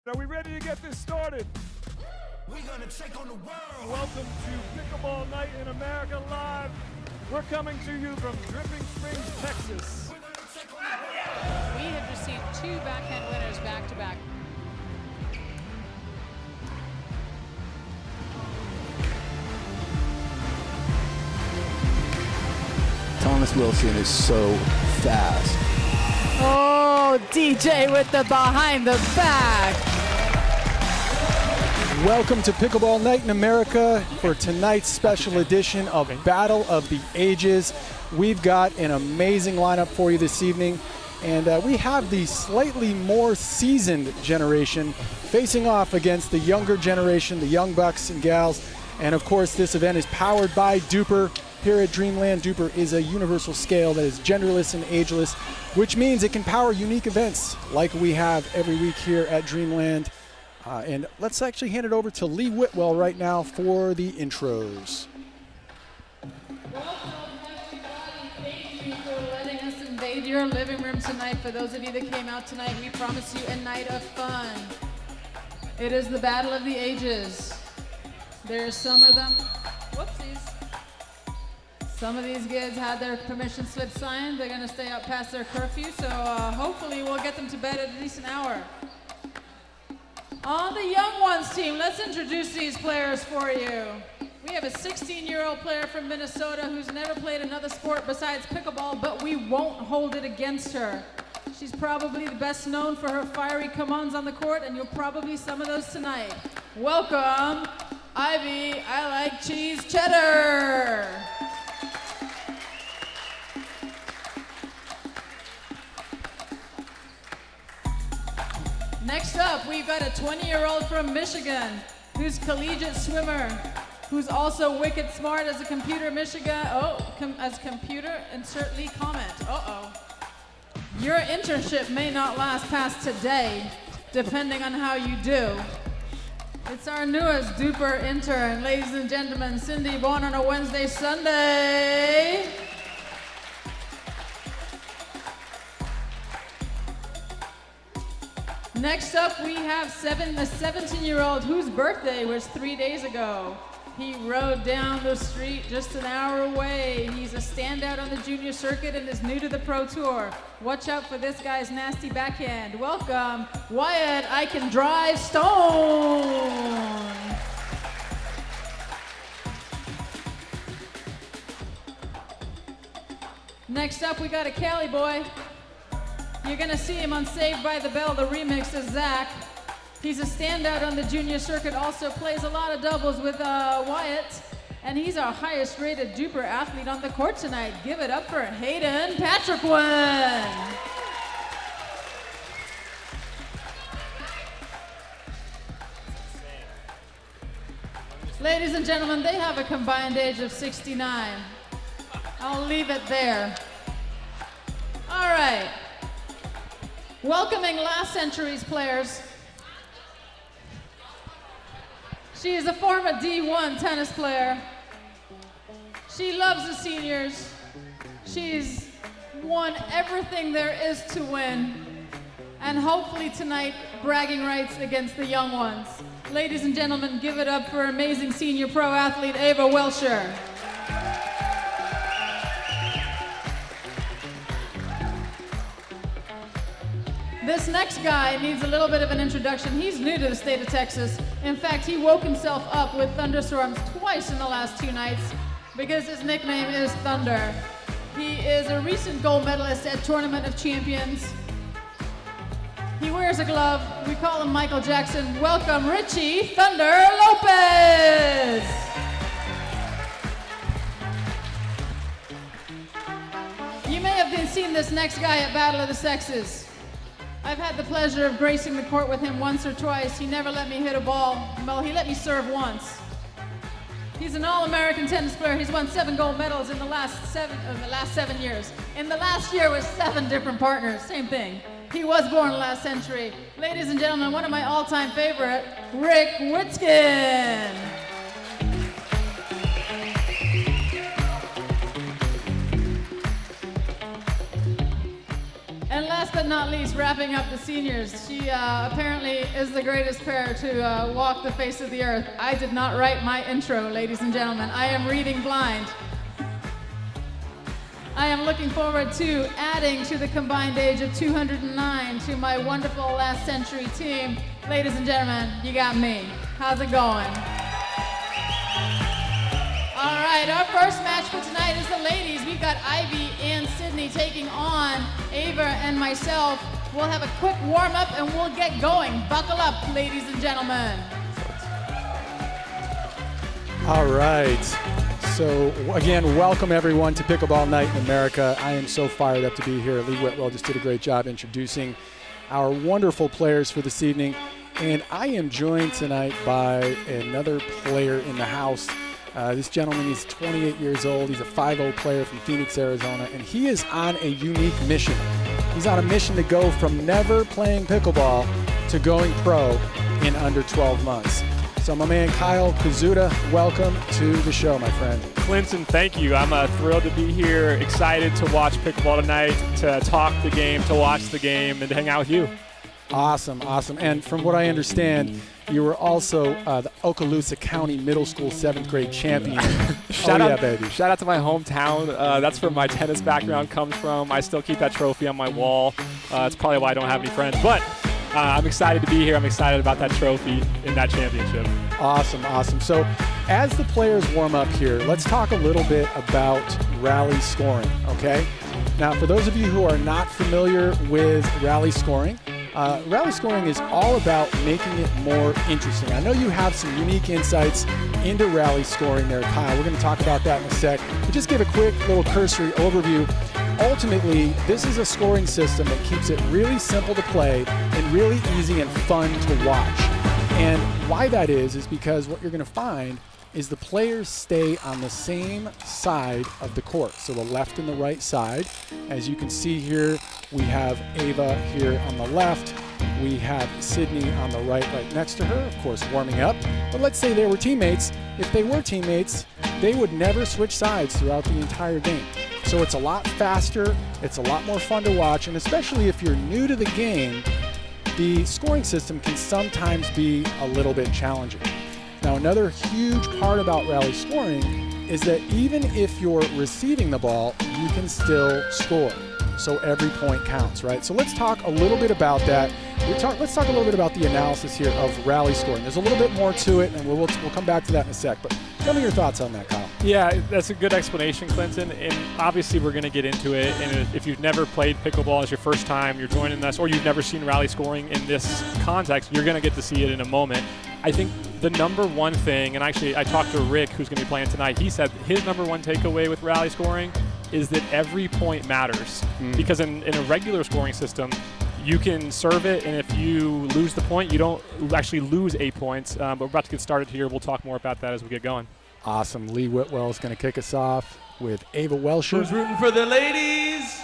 Are we ready to get this started? We're gonna take on the world. Welcome to Pickleball Night in America Live. We're coming to you from Dripping Springs, Texas. We're gonna take on the world. We have just seen two backhand winners back-to-back. Thomas Wilson is so fast. Oh, DJ with the behind the back. Welcome to Pickleball Night in America for tonight's special edition of Battle of the Ages. We've got an amazing lineup for you this evening, and we have the slightly more seasoned generation facing off against the younger generation, the young bucks and gals. And of course, this event is powered by Duper. Here at Dreamland, Duper is a universal scale that is genderless and ageless, which means it can power unique events like we have every week here at Dreamland. And let's actually hand it over to Lee Whitwell right now for the intros. Welcome, everybody. Thank you for letting us invade your living room tonight. For those of you that came out tonight, we promise you a night of fun. It is the Battle of the Ages. There's some of them. Whoopsies. Some of these kids had their permission slip signed. They're going to stay up past their curfew, so hopefully we'll get them to bed at a decent hour. On the young ones team, let's introduce these players for you. We have a 16-year-old player from Minnesota who's never played another sport besides pickleball, but we won't hold it against her. She's probably the best known for her fiery commands on the court, and you'll probably see some of those tonight. Welcome, Ivy, I like cheese cheddar. Next up, we've got a 20-year-old from Michigan who's collegiate swimmer, who's also wicked smart as a computer Michigan. As computer, insert Lee comment. Your internship may not last past today, depending on how you do. It's our newest Duper intern, ladies and gentlemen, Cindy, born on a Wednesday, Sunday. Next up, we have a 17-year-old whose birthday was 3 days ago. He rode down the street just an hour away. He's a standout on the junior circuit and is new to the Pro Tour. Watch out for this guy's nasty backhand. Welcome, Wyatt, I Can Drive Stone. Next up, we got a Cali boy. You're gonna see him on Saved by the Bell, the remix is Zach. He's a standout on the junior circuit, also plays a lot of doubles with Wyatt, and he's our highest rated Duper athlete on the court tonight. Give it up for Hayden Patrickwen. Ladies and gentlemen, they have a combined age of 69. I'll leave it there. All right. Welcoming last century's players. She is a former D1 tennis player. She loves the seniors. She's won everything there is to win. And hopefully tonight, bragging rights against the young ones. Ladies and gentlemen, give it up for amazing senior pro athlete Ava Welcher. This next guy needs a little bit of an introduction. He's new to the state of Texas. In fact, he woke himself up with thunderstorms twice in the last 2 nights because his nickname is Thunder. He is a recent gold medalist at Tournament of Champions. He wears a glove. We call him Michael Jackson. Welcome, Richie Thunder Lopez. You may have seen this next guy at Battle of the Sexes. I've had the pleasure of gracing the court with him once or twice. He never let me hit a ball. Well, he let me serve once. He's an all-American tennis player. He's won 7 gold medals in the last 7 years. In the last year with 7 different partners, same thing. He was born last century. Ladies and gentlemen, one of my all-time favorite, Rick Witzkin. And last but but not least, wrapping up the seniors. She apparently is the greatest pair to walk the face of the earth. I did not write my intro, ladies and gentlemen. I am reading blind. I am looking forward to adding to the combined age of 209 to my wonderful last century team. Ladies and gentlemen, you got me. How's it going? All right, our first match for tonight is the ladies. We've got Ivy and Sydney taking on Ava and myself. We'll have a quick warm-up and we'll get going. Buckle up, ladies and gentlemen. All right. So again, welcome everyone to Pickleball Night in America. I am so fired up to be here. Lee Whitwell just did a great job introducing our wonderful players for this evening. And I am joined tonight by another player in the house. This gentleman is 28 years old. He's a 5-0 player from Phoenix, Arizona, and he is on a unique mission. He's on a mission to go from never playing pickleball to going pro in under 12 months. So my man Kyle Kazuda, welcome to the show, my friend. Clinton, thank you. I'm thrilled to be here, excited to watch pickleball tonight, to talk the game, to watch the game, and to hang out with you. Awesome, awesome. And from what I understand, you were also the Okaloosa County Middle School 7th grade champion. Shout out, baby. Shout out to my hometown. That's where my tennis background comes from. I still keep that trophy on my wall. It's probably why I don't have any friends. But I'm excited to be here. I'm excited about that trophy in that championship. Awesome, awesome. So as the players warm up here, let's talk a little bit about rally scoring, okay? Now, for those of you who are not familiar with rally scoring is all about making it more interesting. I know you have some unique insights into rally scoring there, Kyle. We're going to talk about that in a sec. But just give a quick little cursory overview. Ultimately, this is a scoring system that keeps it really simple to play and really easy and fun to watch. And why that is because what you're going to find is the players stay on the same side of the court. So the left and the right side. As you can see here, we have Ava here on the left. We have Sydney on the right next to her, of course, warming up. But let's say they were teammates. If they were teammates, they would never switch sides throughout the entire game. So it's a lot faster, it's a lot more fun to watch, and especially if you're new to the game, the scoring system can sometimes be a little bit challenging. Now, another huge part about rally scoring is that even if you're receiving the ball, you can still score. So every point counts, right? So let's talk a little bit about that. Let's talk a little bit about the analysis here of rally scoring. There's a little bit more to it, and we'll come back to that in a sec. But tell me your thoughts on that, Kyle. Yeah, that's a good explanation, Clinton. And obviously, we're going to get into it. And if you've never played pickleball as your first time, you're joining us, or you've never seen rally scoring in this context, you're going to get to see it in a moment. I think the number one thing, and actually I talked to Rick, who's going to be playing tonight, he said his number one takeaway with rally scoring is that every point matters. Because in a regular scoring system, you can serve it, and if you lose the point, you don't actually lose 8 points. But we're about to get started here. We'll talk more about that as we get going. Awesome. Lee Whitwell is going to kick us off with Ava Welsher. Who's rooting for the ladies?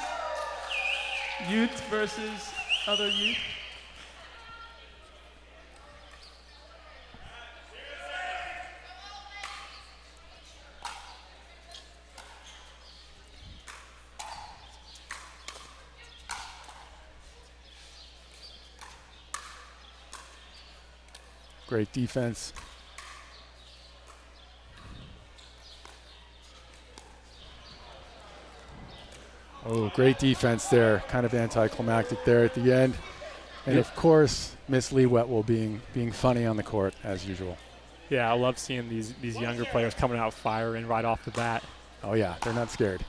Youth versus other youth. Great defense. Oh, great defense there. Kind of anticlimactic there at the end. And of course, Miss Lee Whitwell being funny on the court as usual. Yeah, I love seeing these younger players coming out firing right off the bat. Oh yeah, they're not scared.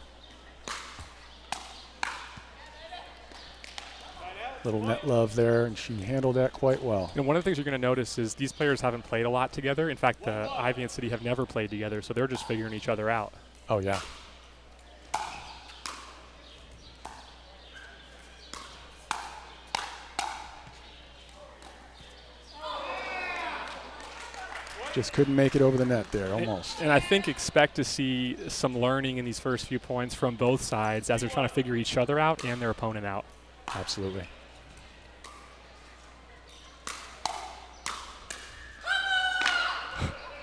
Little net love there, and she handled that quite well. And one of the things you're going to notice is these players haven't played a lot together. In fact, Ivy and City have never played together, so they're just figuring each other out. Oh yeah. Just couldn't make it over the net there, almost. And I think expect to see some learning in these first few points from both sides as they're trying to figure each other out and their opponent out. Absolutely.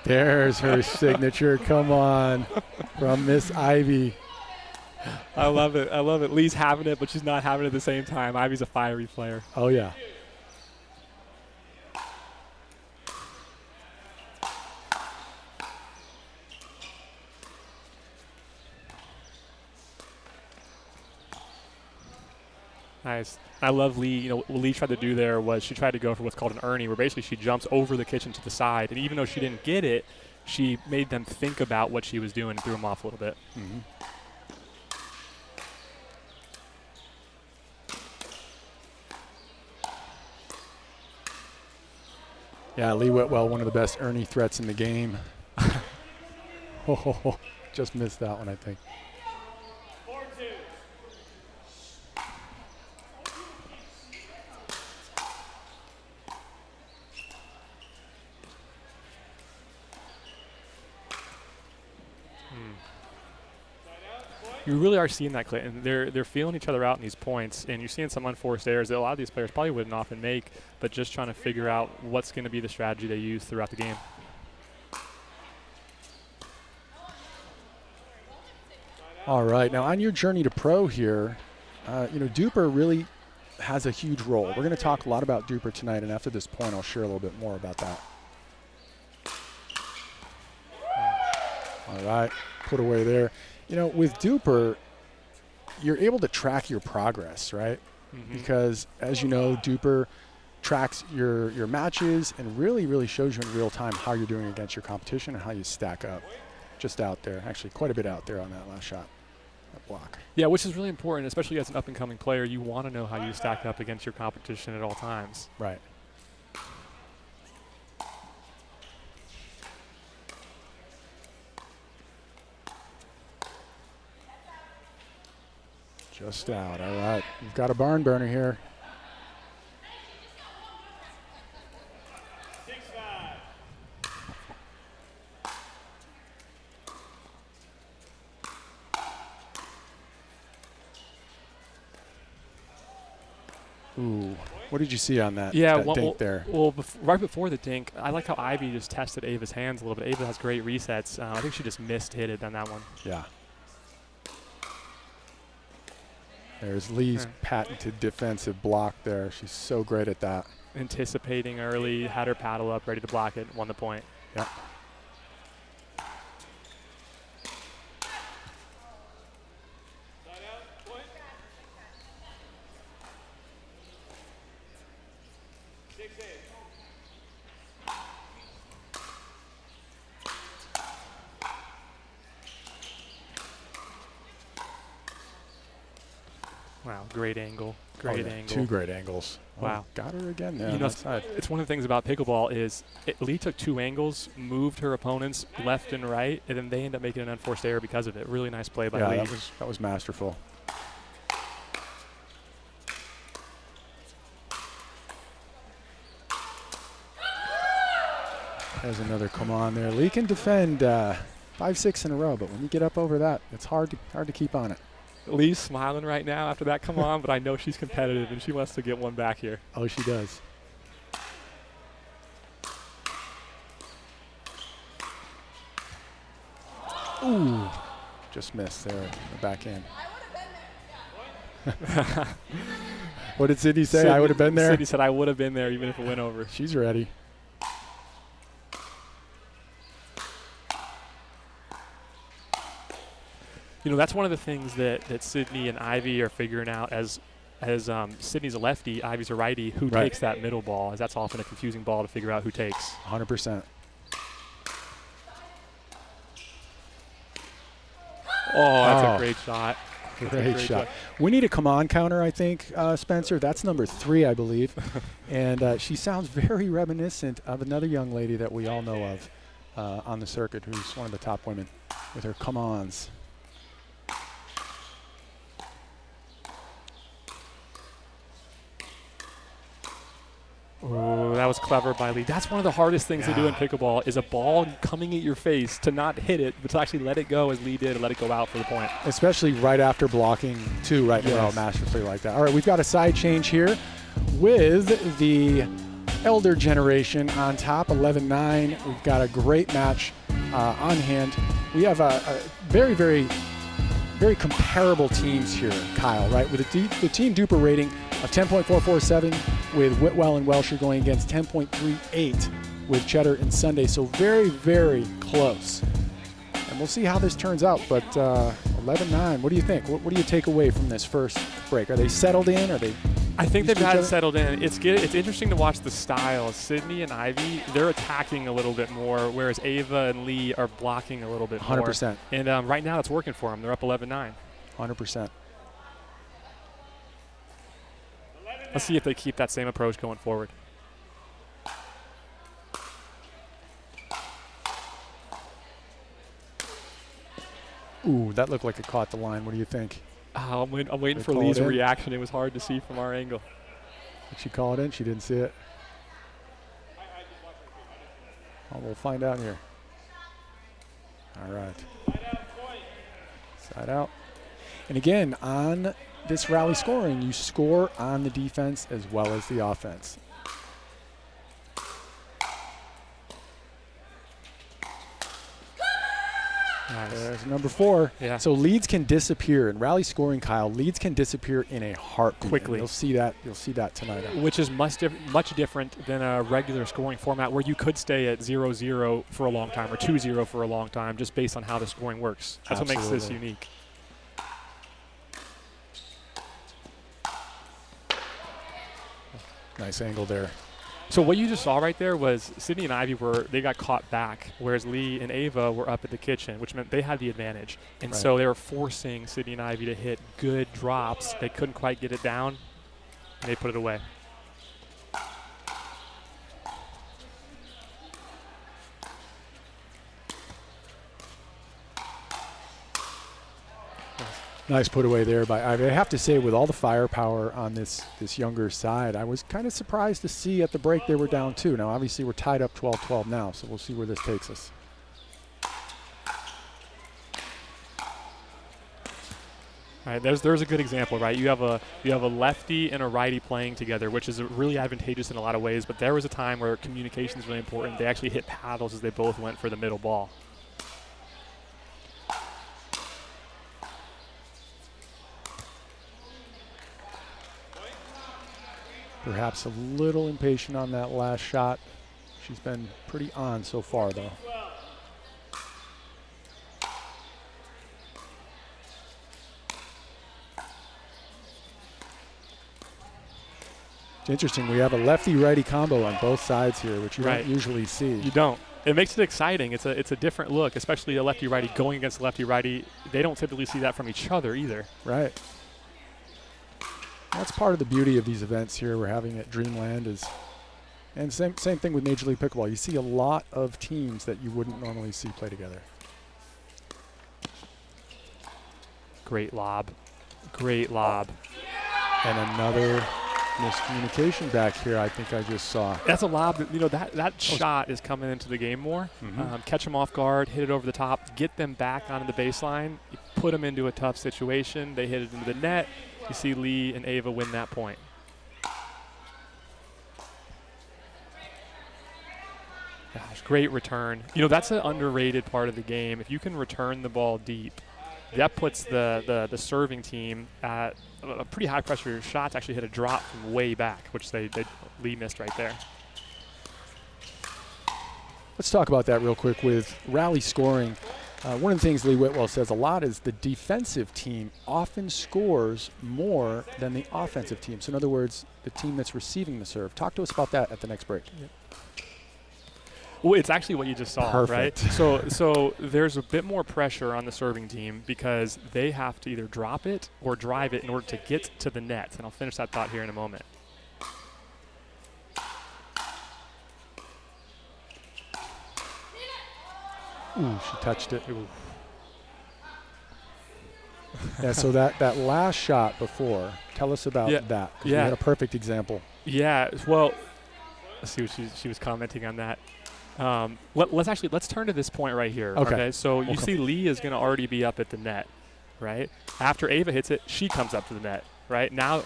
There's her signature. Come on, from Miss Ivy. I love it. I love it. Lee's having it, but she's not having it at the same time. Ivy's a fiery player. Oh, yeah. Nice. I love Lee. You know, what Lee tried to do there was she tried to go for what's called an Ernie, where basically she jumps over the kitchen to the side. And even though she didn't get it, she made them think about what she was doing and threw them off a little bit. Mm-hmm. Yeah, Lee Whitwell, one of the best Ernie threats in the game. Just missed that one, I think. You really are seeing that, Clinton. They're feeling each other out in these points, and you're seeing some unforced errors that a lot of these players probably wouldn't often make, but just trying to figure out what's going to be the strategy they use throughout the game. All right, now on your journey to pro here, you know, Duper really has a huge role. We're going to talk a lot about Duper tonight, and after this point, I'll share a little bit more about that. All right, put away there. You know, with Duper, you're able to track your progress, right? Mm-hmm. Because, as you know, Duper tracks your matches and really shows you in real time how you're doing against your competition and how you stack up. Just out there, actually quite a bit out there on that last shot, that block. Yeah, which is really important, especially as an up-and-coming player. You want to know how you stack up against your competition at all times. Right. Just out. All right. You've got a barn burner here. Ooh. What did you see on that, that dink there? Well, right before the dink, I like how Ivy just tested Ava's hands a little bit. Ava has great resets. I think she just missed hit it on that one. Yeah. There's Lee's patented defensive block there. She's so great at that. Anticipating early, had her paddle up, ready to block it, won the point. Yeah. Wow, great angle. Great angle. Two great angles. Wow. Oh, got her again there. You know, it's one of the things about pickleball is Lee took two angles, moved her opponents left and right, and then they end up making an unforced error because of it. Really nice play by Lee. That was masterful. There's another come on there. Lee can defend 5-6 in a row, but when you get up over that, it's hard to keep on it. Lee's smiling right now after that come on, but I know she's competitive and she wants to get one back here. Oh, she does. Ooh, just missed there in the backhand. What did Sydney say? I would have been there? Sydney said I would have been there even if it went over. She's ready. You know, that's one of the things that Sydney and Ivy are figuring out as Sydney's a lefty, Ivy's a righty, who takes that middle ball, as that's often a confusing ball to figure out who takes. 100%. Oh, that's a great shot. Great shot. We need a come on counter, I think, Spencer. That's number 3, I believe. And she sounds very reminiscent of another young lady that we all know of on the circuit who's one of the top women with her come-ons. Oh, that was clever by Lee. That's one of the hardest things to do in pickleball is a ball coming at your face to not hit it, but to actually let it go as Lee did and let it go out for the point. Especially right after blocking, too, right in a row, masterfully like that. All right, we've got a side change here with the elder generation on top, 11-9. We've got a great match on hand. We have a very, very very comparable teams here, Kyle, right? With the team Duper rating of 10.447 with Whitwell and Welsher going against 10.38 with Cheddar and Sunday. So very, very close. And we'll see how this turns out. But 11-9, what do you think? What do you take away from this first break? Are they settled in? Are they? I think they've got it settled in. It's interesting to watch the styles. Sydney and Ivy, they're attacking a little bit more, whereas Ava and Lee are blocking a little bit 100%. more. And right now it's working for them. They're up 11-9. 100%. Let's see if they keep that same approach going forward. Ooh, that looked like it caught the line. What do you think? I'm waiting for call Lee's it in? reaction. It was hard to see from our angle. Did she call it in? She didn't see it. Oh, we'll find out here. All right. Side out. And again, on this rally scoring, you score on the defense as well as the offense. Nice. There's number 4. Yeah. So leads can disappear in rally scoring, Kyle. Leads can disappear in a heartbeat. Quickly. You'll see that. You'll see that tonight. Which is much different than a regular scoring format where you could stay at 0-0 for a long time or 2-0 for a long time just based on how the scoring works. That's what makes this unique. Nice angle there. So what you just saw right there was Sydney and Ivy they got caught back, whereas Lee and Ava were up at the kitchen, which meant they had the advantage. And so they were forcing Sydney and Ivy to hit good drops. They couldn't quite get it down, and they put it away. Nice put away there by Ivy. I have to say, with all the firepower on this younger side, I was kind of surprised to see at the break they were down 2. Now, obviously, we're tied up 12-12 now, so we'll see where this takes us. All right, there's a good example, right? You have a lefty and a righty playing together, which is really advantageous in a lot of ways. But there was a time where communication is really important. They actually hit paddles as they both went for the middle ball. Perhaps a little impatient on that last shot. She's been pretty on so far, though. It's interesting. We have a lefty-righty combo on both sides here, which you don't usually see. You don't. It makes it exciting. It's a different look, especially a lefty-righty going against lefty-righty. They don't typically see that from each other either. Right. That's part of the beauty of these events here we're having at Dreamland and same thing with Major League Pickleball. You see a lot of teams that you wouldn't normally see play together. Great lob. Great lob. And another miscommunication back here I think I just saw. That's a lob that shot is coming into the game more. Catch them off guard, hit it over the top, get them back onto the baseline, put them into a tough situation. They hit it into the net. You see Lee and Ava win that point. Gosh, great return. That's an underrated part of the game. If you can return the ball deep, that puts the serving team at a pretty high pressure. Shots actually hit a drop from way back, which Lee missed right there. Let's talk about that real quick with rally scoring. One of the things Lee Whitwell says a lot is the defensive team often scores more than the offensive team. So in other words, the team that's receiving the serve. Talk to us about that at the next break. Yep. Well, it's actually what you just saw, Perfect. right? So there's a bit more pressure on the serving team because they have to either drop it or drive it in order to get to the net. And I'll finish that thought here in a moment. Ooh, she touched it. Yeah, so that last shot before, tell us about that. You had a perfect example. Yeah, well, let's see what she was commenting on that. Let's turn to this point right here. Okay. So you see Lee is going to already be up at the net, right? After Ava hits it, she comes up to the net, right? Now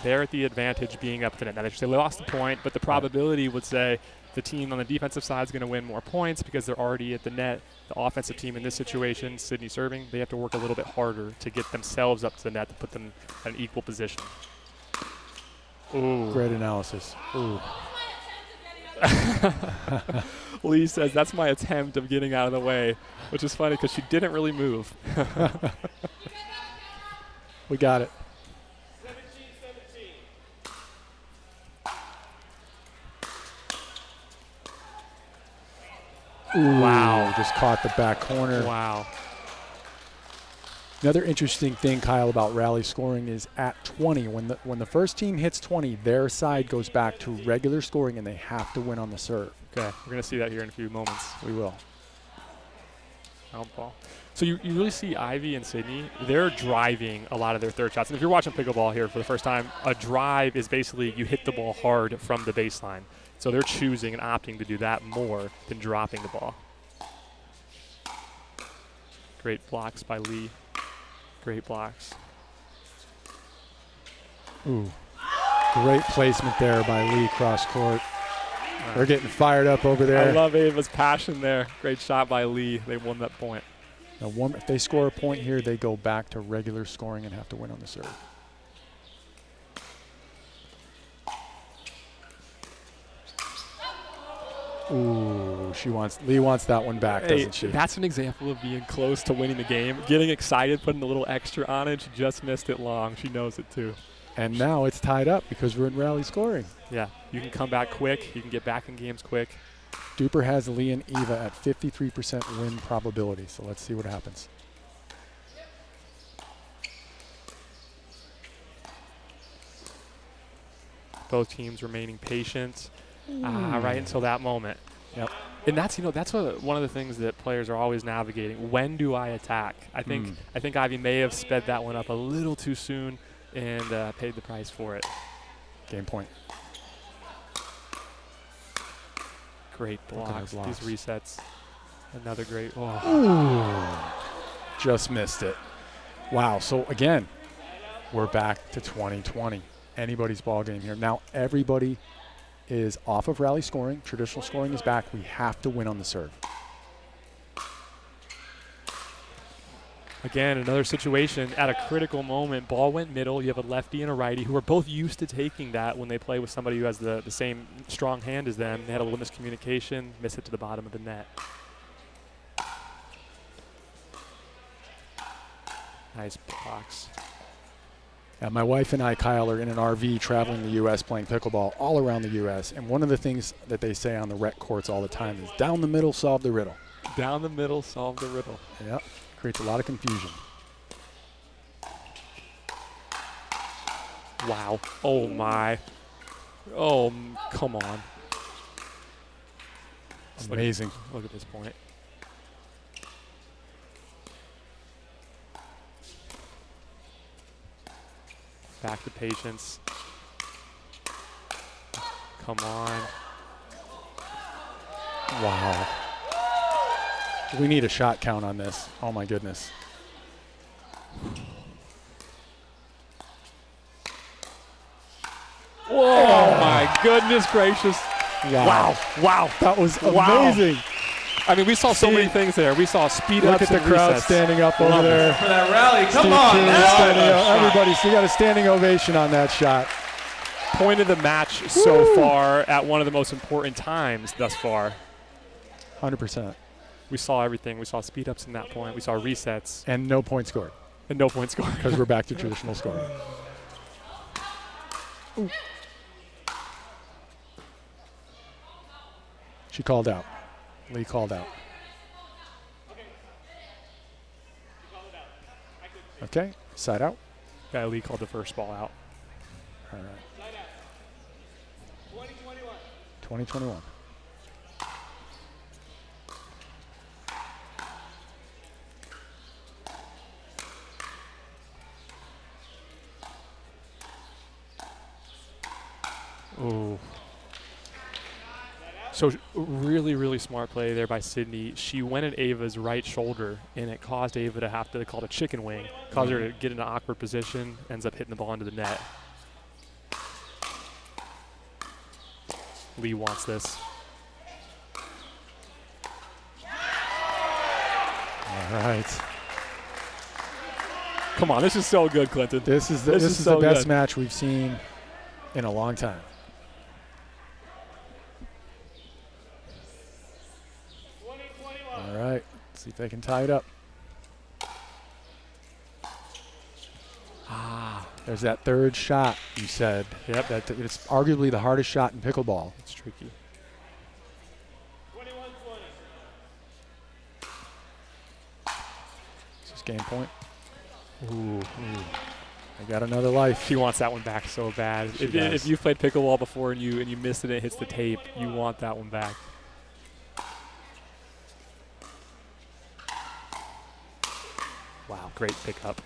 they're at the advantage being up to net. Now, they lost the point, but the probability would say the team on the defensive side is going to win more points because they're already at the net. The offensive team in this situation, Sydney serving, they have to work a little bit harder to get themselves up to the net to put them in an equal position. Ooh. Great analysis. Ooh. Lee says, that's my attempt of getting out of the way, which is funny because she didn't really move. We got it. 17-17. Ooh. Wow, just caught the back corner. Wow. Another interesting thing, Kyle, about rally scoring is at 20. When the first team hits 20, their side goes back to regular scoring, and they have to win on the serve. Okay, we're going to see that here in a few moments. We will. Out ball. So you really see Ivy and Sydney, they're driving a lot of their third shots. And if you're watching pickleball here for the first time, a drive is basically you hit the ball hard from the baseline. So they're choosing and opting to do that more than dropping the ball. Great blocks by Lee. Great blocks. Ooh, great placement there by Lee cross court. They're getting fired up over there. I love Ava's passion there. Great shot by Lee. They won that point. Now, if they score a point here, they go back to regular scoring and have to win on the serve. Ooh, Lee wants that one back, doesn't she? That's an example of being close to winning the game. Getting excited, putting a little extra on it. She just missed it long. She knows it too. And now it's tied up because we're in rally scoring. Yeah, you can come back quick. You can get back in games quick. Duper has Lee and Eva at 53% win probability, so let's see what happens. Both teams remaining patient right until that moment. Yep. And that's one of the things that players are always navigating. When do I attack? I think Ivy may have sped that one up a little too soon and paid the price for it. Game point. Great blocks. These resets. Another great. Just missed it. Wow. So again, we're back to 2020. Anybody's ball game here. Now everybody is off of rally scoring. Traditional scoring is back. We have to win on the serve. Again, another situation at a critical moment. Ball went middle. You have a lefty and a righty who are both used to taking that when they play with somebody who has the same strong hand as them. They had a little miscommunication, miss it to the bottom of the net. Nice blocks. My wife and I, Kyle, are in an RV traveling the U.S. playing pickleball all around the U.S. And one of the things that they say on the rec courts all the time is down the middle, solve the riddle. Down the middle, solve the riddle. Yep. Creates a lot of confusion. Wow. Oh, my. Oh, come on. Amazing. Look at this point. Back to patience. Come on. Wow. We need a shot count on this. Oh, my goodness. Oh, my goodness gracious. Wow. Wow. That was amazing. I mean, we saw so many things there. We saw speed Look ups at the crowd resets. standing up over there. For that rally, come Steve on. King That's standing a up. shot. Everybody, so you got a standing ovation on that shot. Point of the match so far at one of the most important times thus far. 100%. We saw everything. We saw speed ups in that point. We saw resets. And no point scored. And no point scored. Because we're back to traditional scoring. Ooh. She called out. Lee called out. Okay, side out. Yeah, Lee called the first ball out. All right. 2021. Ooh. So really, really smart play there by Sydney. She went at Ava's right shoulder, and it caused Ava to have to call it a chicken wing. Caused her to get in an awkward position, ends up hitting the ball into the net. Lee wants this. All right. Come on, this is so good, Clinton. This is so the best good. match we've seen in a long time. All right, let's see if they can tie it up. There's that third shot you said. Yep. That it's arguably the hardest shot in pickleball. It's tricky. 21-20. This is game point. Ooh. I got another life. He wants that one back so bad. She does. If you've played pickleball before and you missed it and it hits the tape, you want that one back. Wow, great pickup.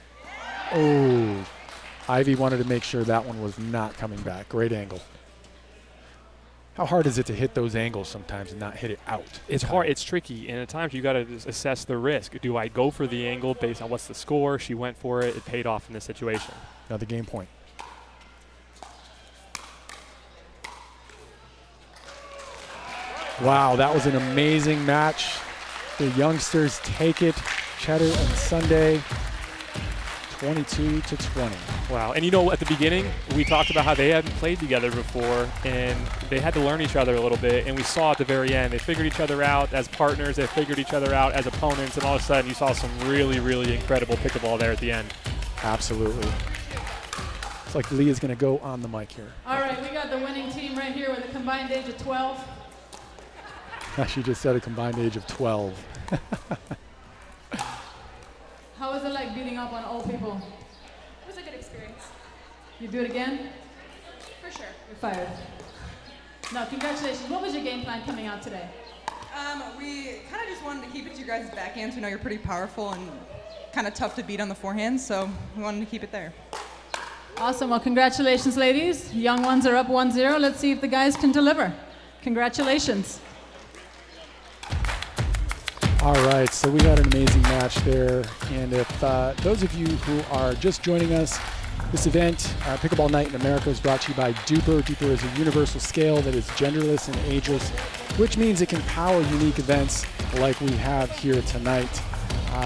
Oh, Ivy wanted to make sure that one was not coming back. Great angle. How hard is it to hit those angles sometimes and not hit it out? It's hard. It's tricky, and at times you got to assess the risk. Do I go for the angle based on what's the score? She went for it. It paid off in this situation. Another game point. Wow, that was an amazing match. The youngsters take it. Cheddar and Sunday, 22-20. Wow. And you know, at the beginning, we talked about how they hadn't played together before, and they had to learn each other a little bit. And we saw at the very end, they figured each other out as partners. They figured each other out as opponents. And all of a sudden, you saw some really, really incredible pickleball there at the end. Absolutely. It's like Lee is going to go on the mic here. All right, we got the winning team right here with a combined age of 12. She just said a combined age of 12. How was it like beating up on old people? It was a good experience. You do it again? For sure. You're fired. No, congratulations. What was your game plan coming out today? We kind of just wanted to keep it to your guys' backhands. We know you're pretty powerful and kind of tough to beat on the forehand, so we wanted to keep it there. Awesome. Well, congratulations, ladies. Young ones are up 1-0. Let's see if the guys can deliver. Congratulations. All right, so we had an amazing match there. And if those of you who are just joining us, this event, Pickleball Night in America, is brought to you by Duper. Duper is a universal scale that is genderless and ageless, which means it can power unique events like we have here tonight.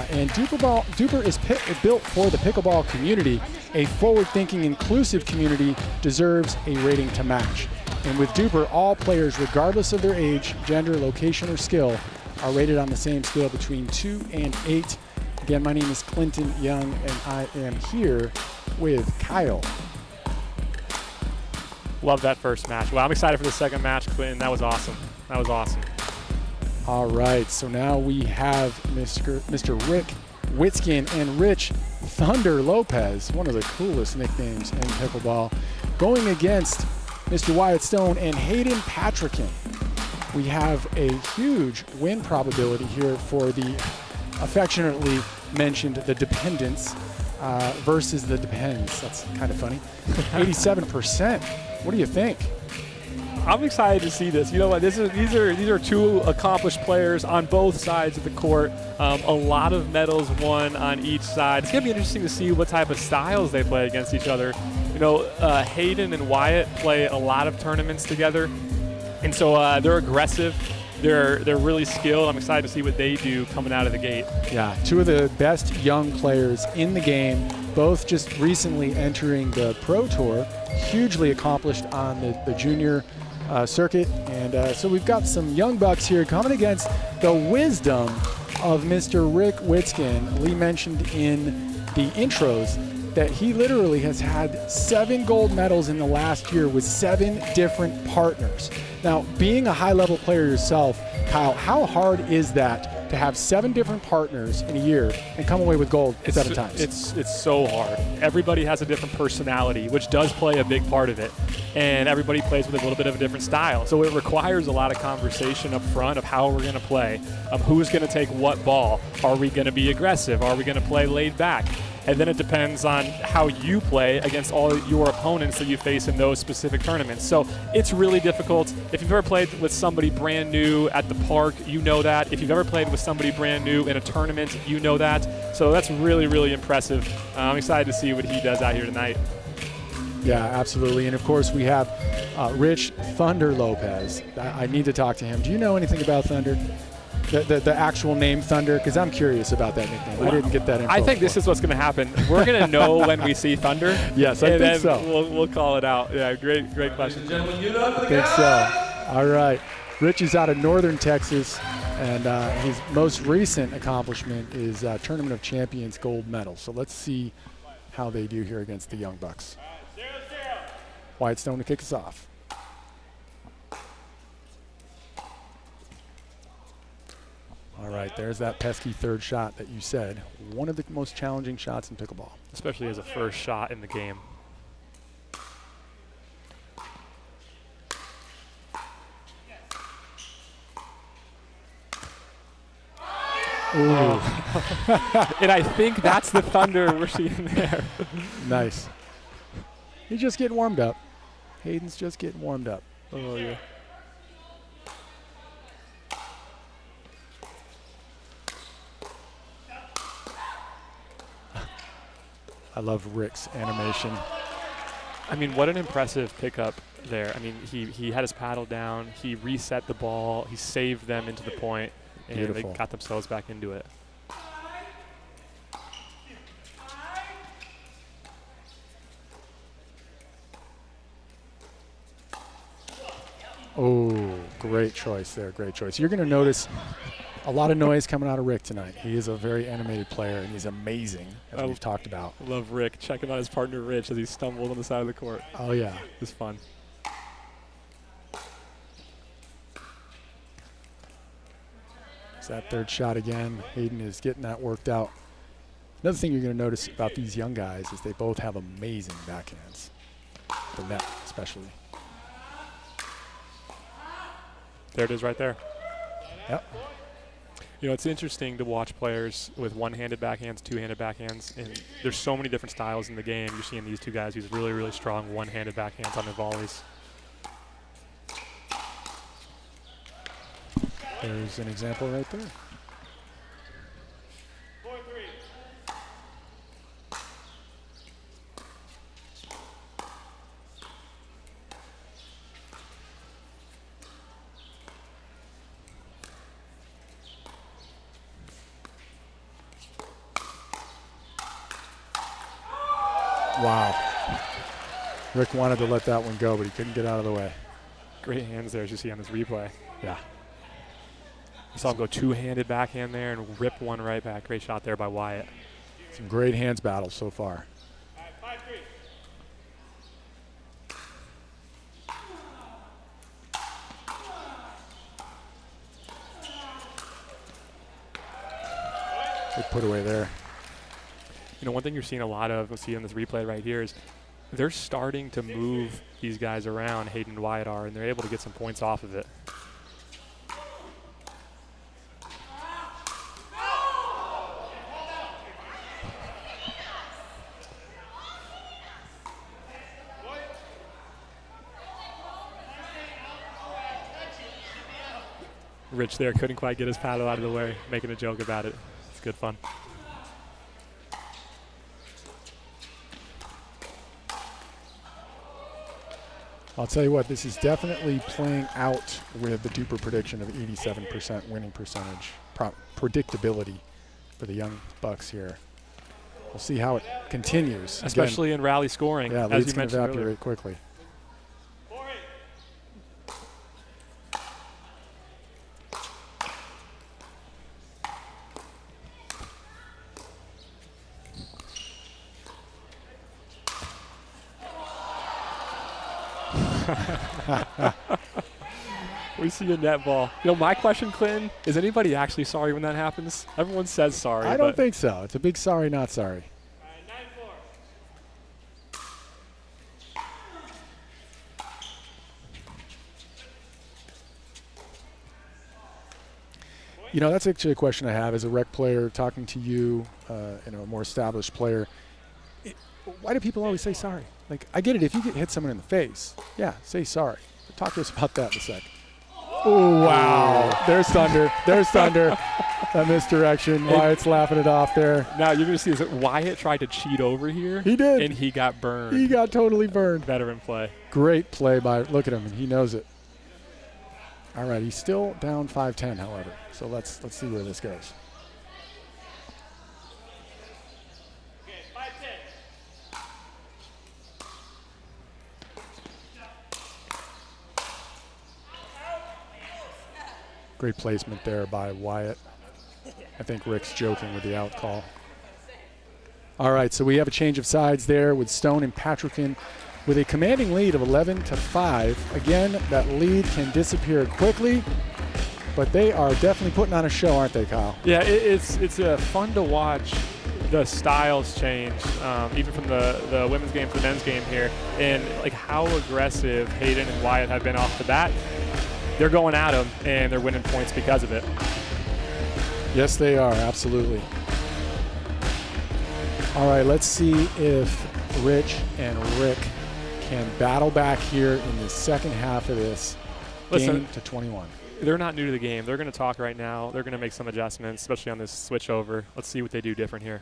And Duper is built for the pickleball community. A forward-thinking, inclusive community deserves a rating to match. And with Duper, all players, regardless of their age, gender, location, or skill, are rated on the same scale between 2 and 8. Again, my name is Clinton Young, and I am here with Kyle. Love that first match. Well, I'm excited for the second match, Clinton. That was awesome. That was awesome. All right, so now we have Mr. Rick Witskin and Rich Thunder Lopez, one of the coolest nicknames in pickleball, going against Mr. Wyatt Stone and Hayden Patrickin. We have a huge win probability here for the affectionately mentioned the Dependents versus the Depends. That's kind of funny. 87%. What do you think? I'm excited to see this. You know what? These are two accomplished players on both sides of the court. A lot of medals won on each side. It's going to be interesting to see what type of styles they play against each other. You know, Hayden and Wyatt play a lot of tournaments together. And so they're aggressive. They're really skilled. I'm excited to see what they do coming out of the gate. Yeah, two of the best young players in the game, both just recently entering the Pro Tour, hugely accomplished on the junior circuit. And so we've got some young bucks here coming against the wisdom of Mr. Rick Witskin. Lee mentioned in the intros that he literally has had 7 gold medals in the last year with 7 different partners. Now, being a high-level player yourself, Kyle, how hard is that to have 7 different partners in a year and come away with gold 7 times? It's so hard. Everybody has a different personality, which does play a big part of it. And everybody plays with a little bit of a different style. So it requires a lot of conversation up front of how we're going to play, who's going to take what ball. Are we going to be aggressive? Are we going to play laid back? And then it depends on how you play against all your opponents that you face in those specific tournaments. So it's really difficult. If you've ever played with somebody brand new at the park, you know that. If you've ever played with somebody brand new in a tournament, you know that. So that's really, really impressive. I'm excited to see what he does out here tonight. Yeah, absolutely. And of course, we have Rich Thunder Lopez. I need to talk to him. Do you know anything about Thunder? The actual name Thunder? Because I'm curious about that nickname. I didn't get that info. I think this is what's going to happen. We're going to know when we see Thunder. Yes, I think so. We'll call it out. Yeah, great question. I think so. All right. Rich is out of Northern Texas, and his most recent accomplishment is Tournament of Champions gold medal. So let's see how they do here against the Young Bucks. Wyatt Stone to kick us off. All right, there's that pesky third shot that you said. One of the most challenging shots in pickleball. Especially as a first shot in the game. Ooh. And I think that's the Thunder we're seeing there. Nice. He's just getting warmed up. Hayden's just getting warmed up. Oh, yeah. I love Rick's animation. I mean, what an impressive pickup there. I mean, he had his paddle down. He reset the ball. He saved them into the point, and Beautiful. they got themselves back into it. Oh, great choice there, great choice. You're going to notice a lot of noise coming out of Rick tonight. He is a very animated player, and he's amazing, as we've talked about. Love Rick checking out his partner Rich as he stumbled on the side of the court. Oh, yeah. It's fun. It's that third shot again. Hayden is getting that worked out. Another thing you're going to notice about these young guys is they both have amazing backhands. The net, especially. There it is right there. Yep. You know, it's interesting to watch players with one-handed backhands, two-handed backhands, and there's so many different styles in the game. You're seeing these two guys use really, really strong one-handed backhands on their volleys. There's an example right there. Wow. Rick wanted to let that one go, but he couldn't get out of the way. Great hands there, as you see on this replay. Yeah. You saw him go two-handed backhand there and rip one right back. Great shot there by Wyatt. Some great hands battles so far. Good put away there. You know, one thing you're seeing a lot of, we'll see on this replay right here, is they're starting to move these guys around, Hayden and Wyatt are, and they're able to get some points off of it. Rich there couldn't quite get his paddle out of the way, making a joke about it. It's good fun. I'll tell you what, this is definitely playing out with the Duper prediction of 87% winning percentage, predictability for the Young Bucks here. We'll see how it continues. Especially in rally scoring, yeah, as leads you can mentioned evaporate earlier. quickly. We see a net ball. You know, my question, Clinton, is anybody actually sorry when that happens? Everyone says sorry. I don't think so. It's a big sorry, not sorry. You know, that's actually a question I have as a rec player talking to you, a more established player. Why do people always say sorry? Like, I get it. If you hit someone in the face, yeah, say sorry. But talk to us about that in a sec. Oh, wow. There's thunder. There's thunder. A misdirection. Wyatt's laughing it off there. Now you're going to see is that Wyatt tried to cheat over here. He did. And he got burned. He got totally burned. Veteran play. Great play by, look at him, and he knows it. All right, he's still down 5-10, however. So let's see where this goes. Great placement there by Wyatt. I think Rick's joking with the out call. All right, so we have a change of sides there with Stone and Patrickin with a commanding lead of 11-5. Again, that lead can disappear quickly, but they are definitely putting on a show, aren't they, Kyle? Yeah, it's fun to watch the styles change, even from the women's game to the men's game here, and like how aggressive Hayden and Wyatt have been off the bat. They're going at them, and they're winning points because of it. Yes, they are, absolutely. All right, let's see if Rich and Rick can battle back here in the second half of this game to 21. They're not new to the game. They're going to talk right now. They're going to make some adjustments, especially on this switch over. Let's see what they do different here.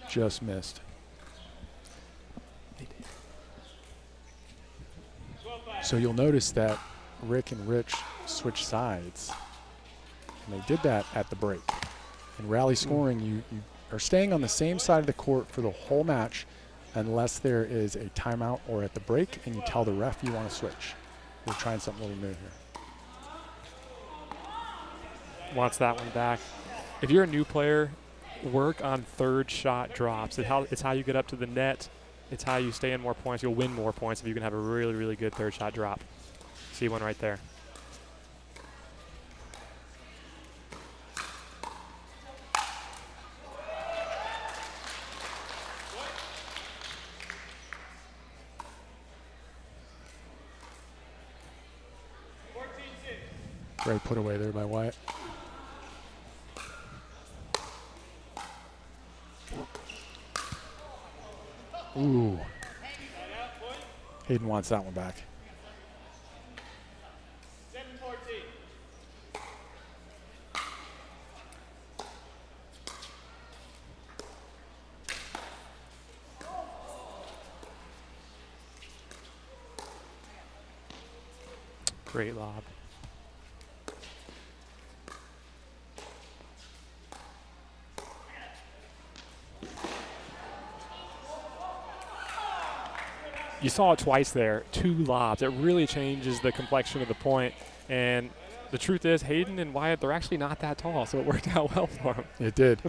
Just missed. So you'll notice that Rick and Rich switch sides. And they did that at the break. In rally scoring, you are staying on the same side of the court for the whole match unless there is a timeout or at the break and you tell the ref you want to switch. We're trying something a little new here. Wants that one back. If you're a new player, work on third shot drops. It's how you get up to the net. It's how you stay in more points. You'll win more points if you can have a really, really good third shot drop. See one right there. Great put away there by Wyatt. Ooh. Hayden wants that one back. Great lob. You saw it twice there, 2 lobs. It really changes the complexion of the point. And the truth is, Hayden and Wyatt, they're actually not that tall, so it worked out well for them. It did.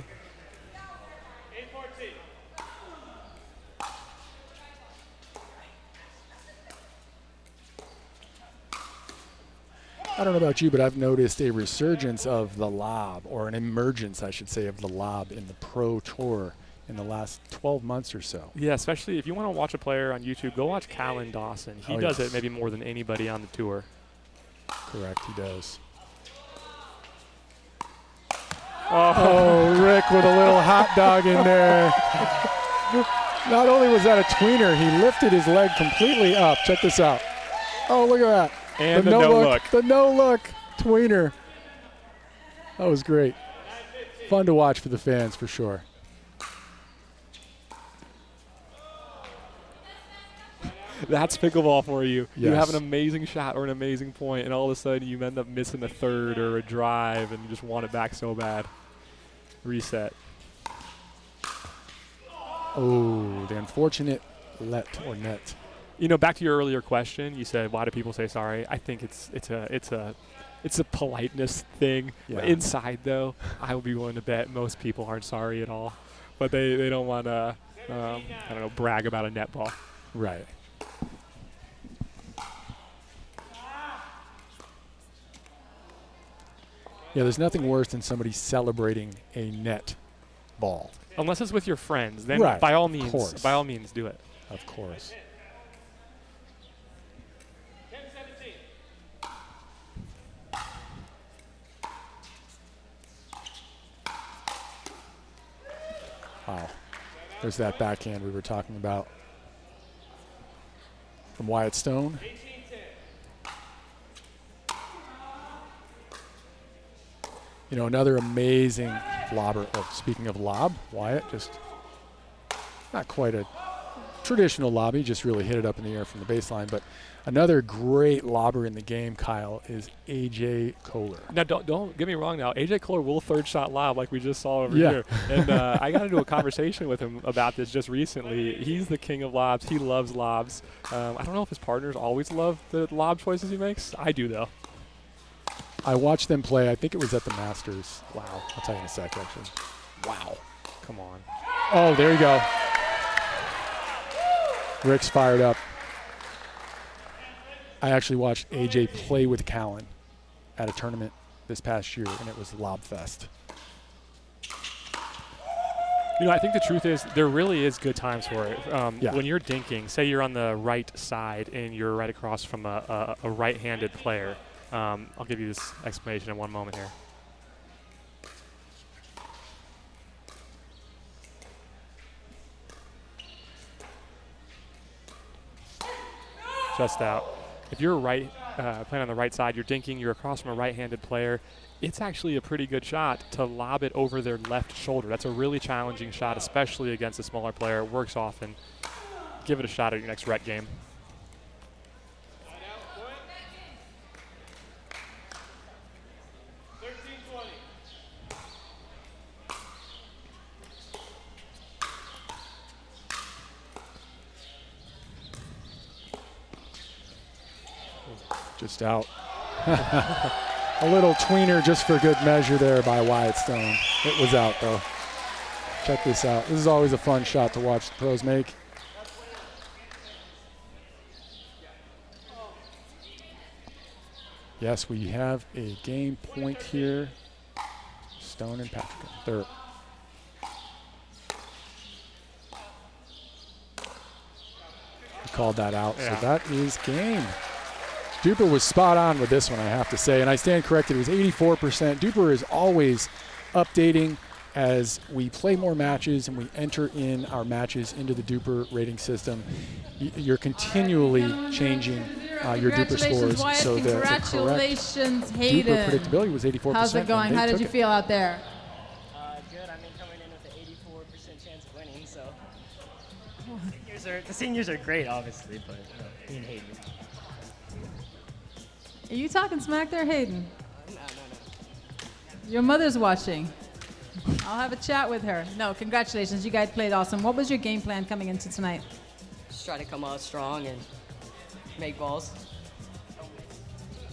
I don't know about you, but I've noticed a resurgence of the lob, or an emergence, I should say, of the lob in the Pro Tour in the last 12 months or so. Yeah, especially if you want to watch a player on YouTube, go watch Callan Dawson. He does it maybe more than anybody on the tour. Correct, he does. Oh, Rick with a little hot dog in there. Not only was that a tweener, he lifted his leg completely up. Check this out. Oh, look at that. And the no look. The no look tweener. That was great. Fun to watch for the fans, for sure. That's pickleball for you. Yes. You have an amazing shot or an amazing point, and all of a sudden you end up missing a third or a drive, and you just want it back so bad. Reset. Oh, the unfortunate let or net. You know, back to your earlier question, you said, why do people say sorry? I think it's a politeness thing. Yeah. Inside, though, I will be willing to bet most people aren't sorry at all. But they don't want to, I don't know, brag about a net ball. Right. Yeah, there's nothing worse than somebody celebrating a net ball. Unless it's with your friends, then Right, by all of means, course. do it. Of course. Wow. There's that backhand we were talking about from Wyatt Stone. You know, another amazing lobber. Oh, speaking of lob, Wyatt just not quite a traditional lob. He just really hit it up in the air from the baseline. But another great lobber in the game, Kyle, is A.J. Kohler. Now, don't get me wrong now. A.J. Kohler will third shot lob like we just saw over here. And I got into a conversation with him about this just recently. He's the king of lobs. He loves lobs. I don't know if his partners always love the lob choices he makes. I do, though. I watched them play. I think it was at the Masters. Wow. I'll tell you in a sec, actually. Wow. Come on. Oh, there you go. Rick's fired up. I actually watched AJ play with Callan at a tournament this past year, and it was Lob Fest. You know, I think the truth is there really is good times for it. Yeah. When you're dinking, say you're on the right side and you're right across from a right-handed player. I'll give you this explanation in one moment here. Just out. If you're playing on the right side, you're dinking, you're across from a right-handed player, it's actually a pretty good shot to lob it over their left shoulder. That's a really challenging shot, especially against a smaller player. It works often. Give it a shot at your next rec game. Just out. A little tweener just for good measure there by Wyatt Stone. It was out, though. Check this out. This is always a fun shot to watch the pros make. Yes, we have a game point here. Stone and Patrick in third. He called that out, Yeah. so that is game. Duper was spot on with this one, I have to say, and I stand corrected. It was 84%. Duper is always updating as we play more matches and we enter in our matches into the Duper rating system. You're continually changing your Duper scores. Wyatt. So the correct Congratulations, Hayden. Duper predictability was 84%. How's it going? How did you feel out there? Good. I mean, coming in with an 84% chance of winning, so the seniors are great, obviously, but me and Hayden. Are you talking smack there, Hayden? No. Your mother's watching. I'll have a chat with her. No, congratulations. You guys played awesome. What was your game plan coming into tonight? Just try to come out strong and make balls.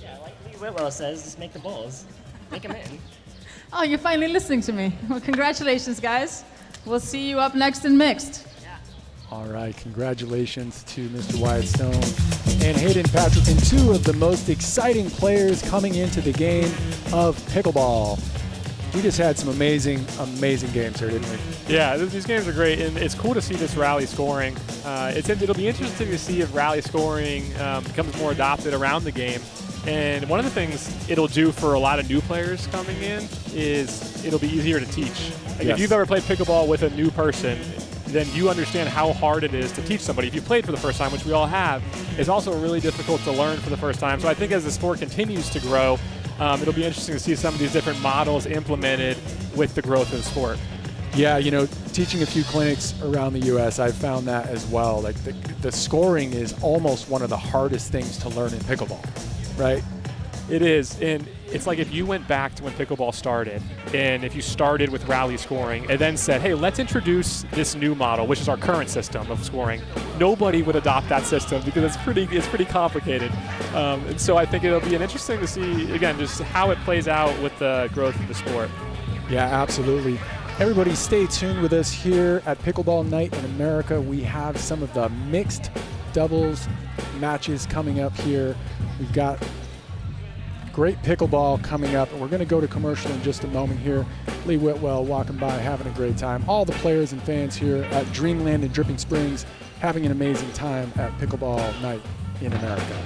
Yeah, like Lee Whitwell says, just make the balls. Make them in. Oh, you're finally listening to me. Well, congratulations, guys. We'll see you up next in mixed. All right, congratulations to Mr. Wyatt Stone and Hayden Patrickson, two of the most exciting players coming into the game of pickleball. We just had some amazing games here, didn't we? Yeah, these games are great, and it's cool to see this rally scoring. It'll be interesting to see if rally scoring becomes more adopted around the game. And one of the things it'll do for a lot of new players coming in is it'll be easier to teach. Like If you've ever played pickleball with a new person, then you understand how hard it is to teach somebody. If you played for the first time, which we all have, it's also really difficult to learn for the first time. So I think as the sport continues to grow, it'll be interesting to see some of these different models implemented with the growth of the sport. Yeah, you know, teaching a few clinics around the U.S., I've found that as well. Like the scoring is almost one of the hardest things to learn in pickleball, right? It is, and it's like if you went back to when pickleball started, and if you started with rally scoring and then said, hey, let's introduce this new model, which is our current system of scoring, nobody would adopt that system because it's pretty complicated. And so I think it'll be interesting to see, again, just how it plays out with the growth of the sport. Yeah, absolutely. Everybody stay tuned with us here at Pickleball Night in America. We have some of the mixed doubles matches coming up here. We've got great pickleball coming up, and we're going to go to commercial in just a moment here. Lee Whitwell walking by, having a great time. All the players and fans here at Dreamland in Dripping Springs having an amazing time at Pickleball Night in America.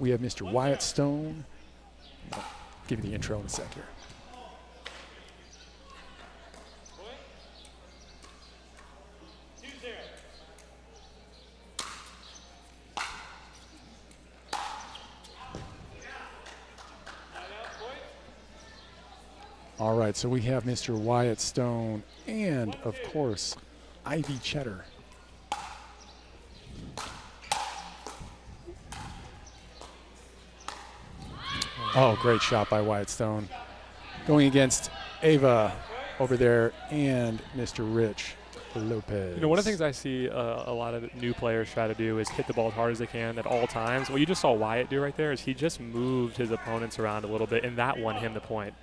We have Mr. Wyatt Stone. I'll give you the intro in a sec here. All right, so we have Mr. Wyatt Stone and, of course, Ivy Cheddar. Oh, great shot by Wyatt Stone. Going against Ava over there and Mr. Rich Lopez. You know, one of the things I see a lot of new players try to do is hit the ball as hard as they can at all times. What you just saw Wyatt do right there is he just moved his opponents around a little bit, and that won him the point.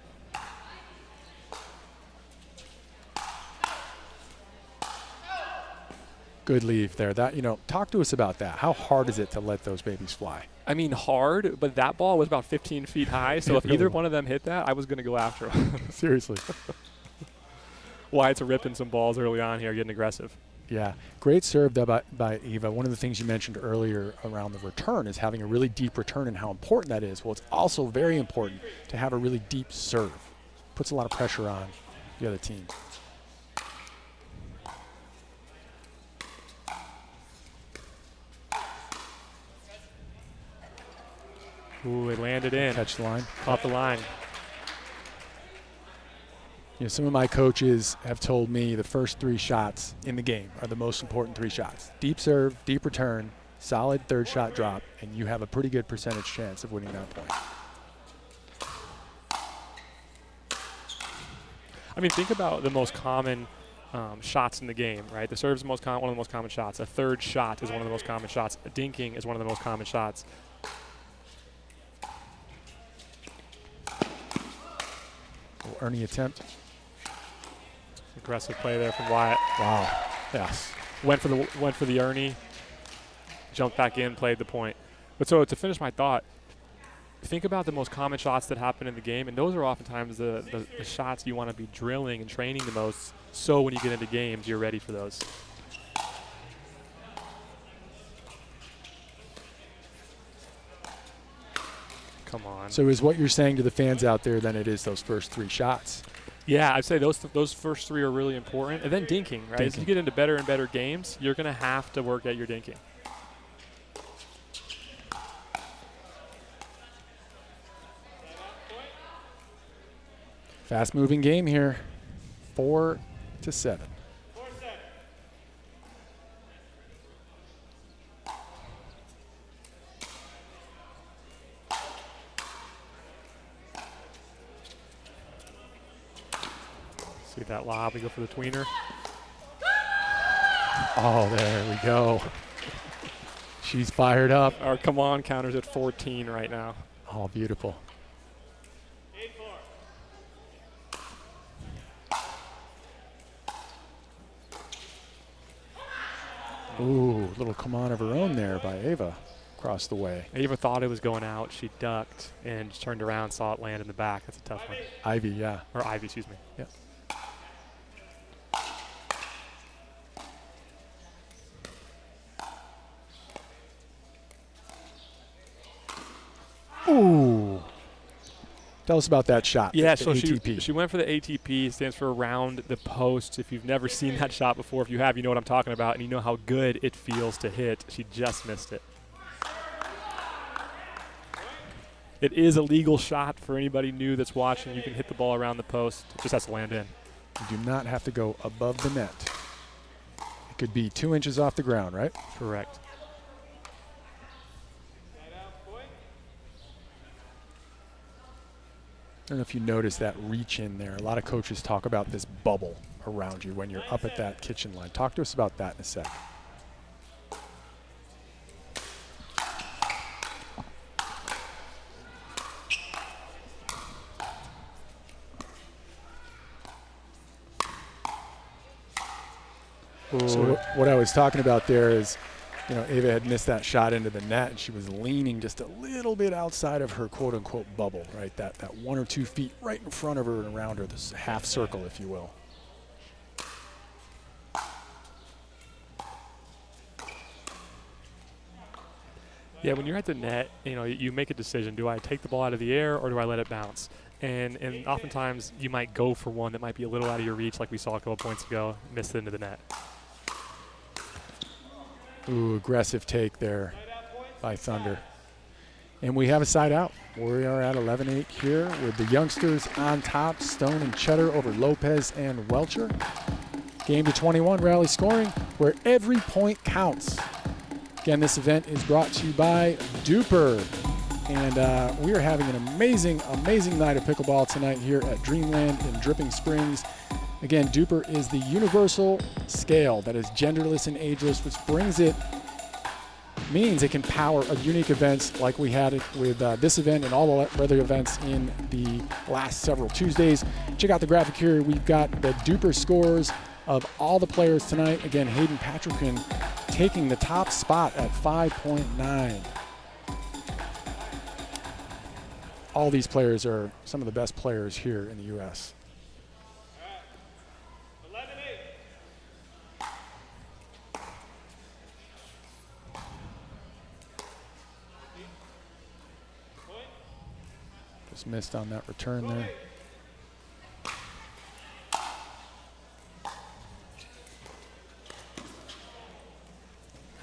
Good leave there. That, you know, talk to us about that. How hard is it to let those babies fly? I mean, hard, but that ball was about 15 feet high, so if either one of them hit that, I was going to go after them. Seriously. Wyatt's ripping some balls early on here, getting aggressive. Yeah, great serve by Eva. One of the things you mentioned earlier around the return is having a really deep return and how important that is. Well, it's also very important to have a really deep serve. Puts a lot of pressure on the other team. Ooh, it landed in. Catch the line. Off the line. You know, some of my coaches have told me the first 3 shots in the game are the most important 3 shots. Deep serve, deep return, solid third shot drop, and you have a pretty good percentage chance of winning that point. I mean, think about the most common shots in the game, right? The serve is one of the most common shots. A third shot is one of the most common shots. A dinking is one of the most common shots. Ernie attempt. Aggressive play there from Wyatt. Wow. Yes. Went for the Ernie. Jumped back in, played the point. But so to finish my thought, think about the most common shots that happen in the game, and those are oftentimes the shots you want to be drilling and training the most, so when you get into games, you're ready for those. Come on. So is what you're saying to the fans out there, then it is those first 3 shots? Yeah, I'd say those first 3 are really important. And then dinking, right? As you get into better and better games, you're going to have to work at your dinking. Fast-moving game here. 4-7. See that lob, we go for the tweener. Oh, there we go. She's fired up. Our come on counter's at 14 right now. Oh, beautiful. Ooh, little come on of her own there by Ava across the way. Ava thought it was going out. She ducked and just turned around, saw it land in the back. That's a tough one. Ivy, yeah. Or Ivy, excuse me. Yeah. Ooh. Tell us about that shot. Yeah, the so ATP. she went for the ATP, stands for around the post. If you've never seen that shot before, if you have, you know what I'm talking about, and you know how good it feels to hit. She just missed it. It is a legal shot for anybody new that's watching. You can hit the ball around the post. It just has to land in. You do not have to go above the net. It could be 2 inches off the ground, right? Correct. I don't know if you noticed that reach in there. A lot of coaches talk about this bubble around you when you're up at that kitchen line. Talk to us about that in a sec. So what I was talking about there is, you know, Ava had missed that shot into the net, and she was leaning just a little bit outside of her quote-unquote bubble, right? That 1 or 2 feet right in front of her and around her, this half circle, if you will. Yeah, when you're at the net, you make a decision. Do I take the ball out of the air or do I let it bounce? And oftentimes you might go for one that might be a little out of your reach, like we saw a couple points ago, missed it into the net. Ooh, aggressive take there by Thunder. And we have a side out. We are at 11-8 here with the youngsters on top, Stone and Cheddar over Lopez and Welcher. Game to 21, rally scoring, where every point counts. Again, this event is brought to you by Duper. And we are having an amazing, amazing night of pickleball tonight here at Dreamland in Dripping Springs. Again, Duper is the universal scale that is genderless and ageless, which means it can power unique events like we had it with this event and all the other events in the last several Tuesdays. Check out the graphic here. We've got the Duper scores of all the players tonight. Again, Hayden Patrican taking the top spot at 5.9. All these players are some of the best players here in the U.S. Just missed on that return there.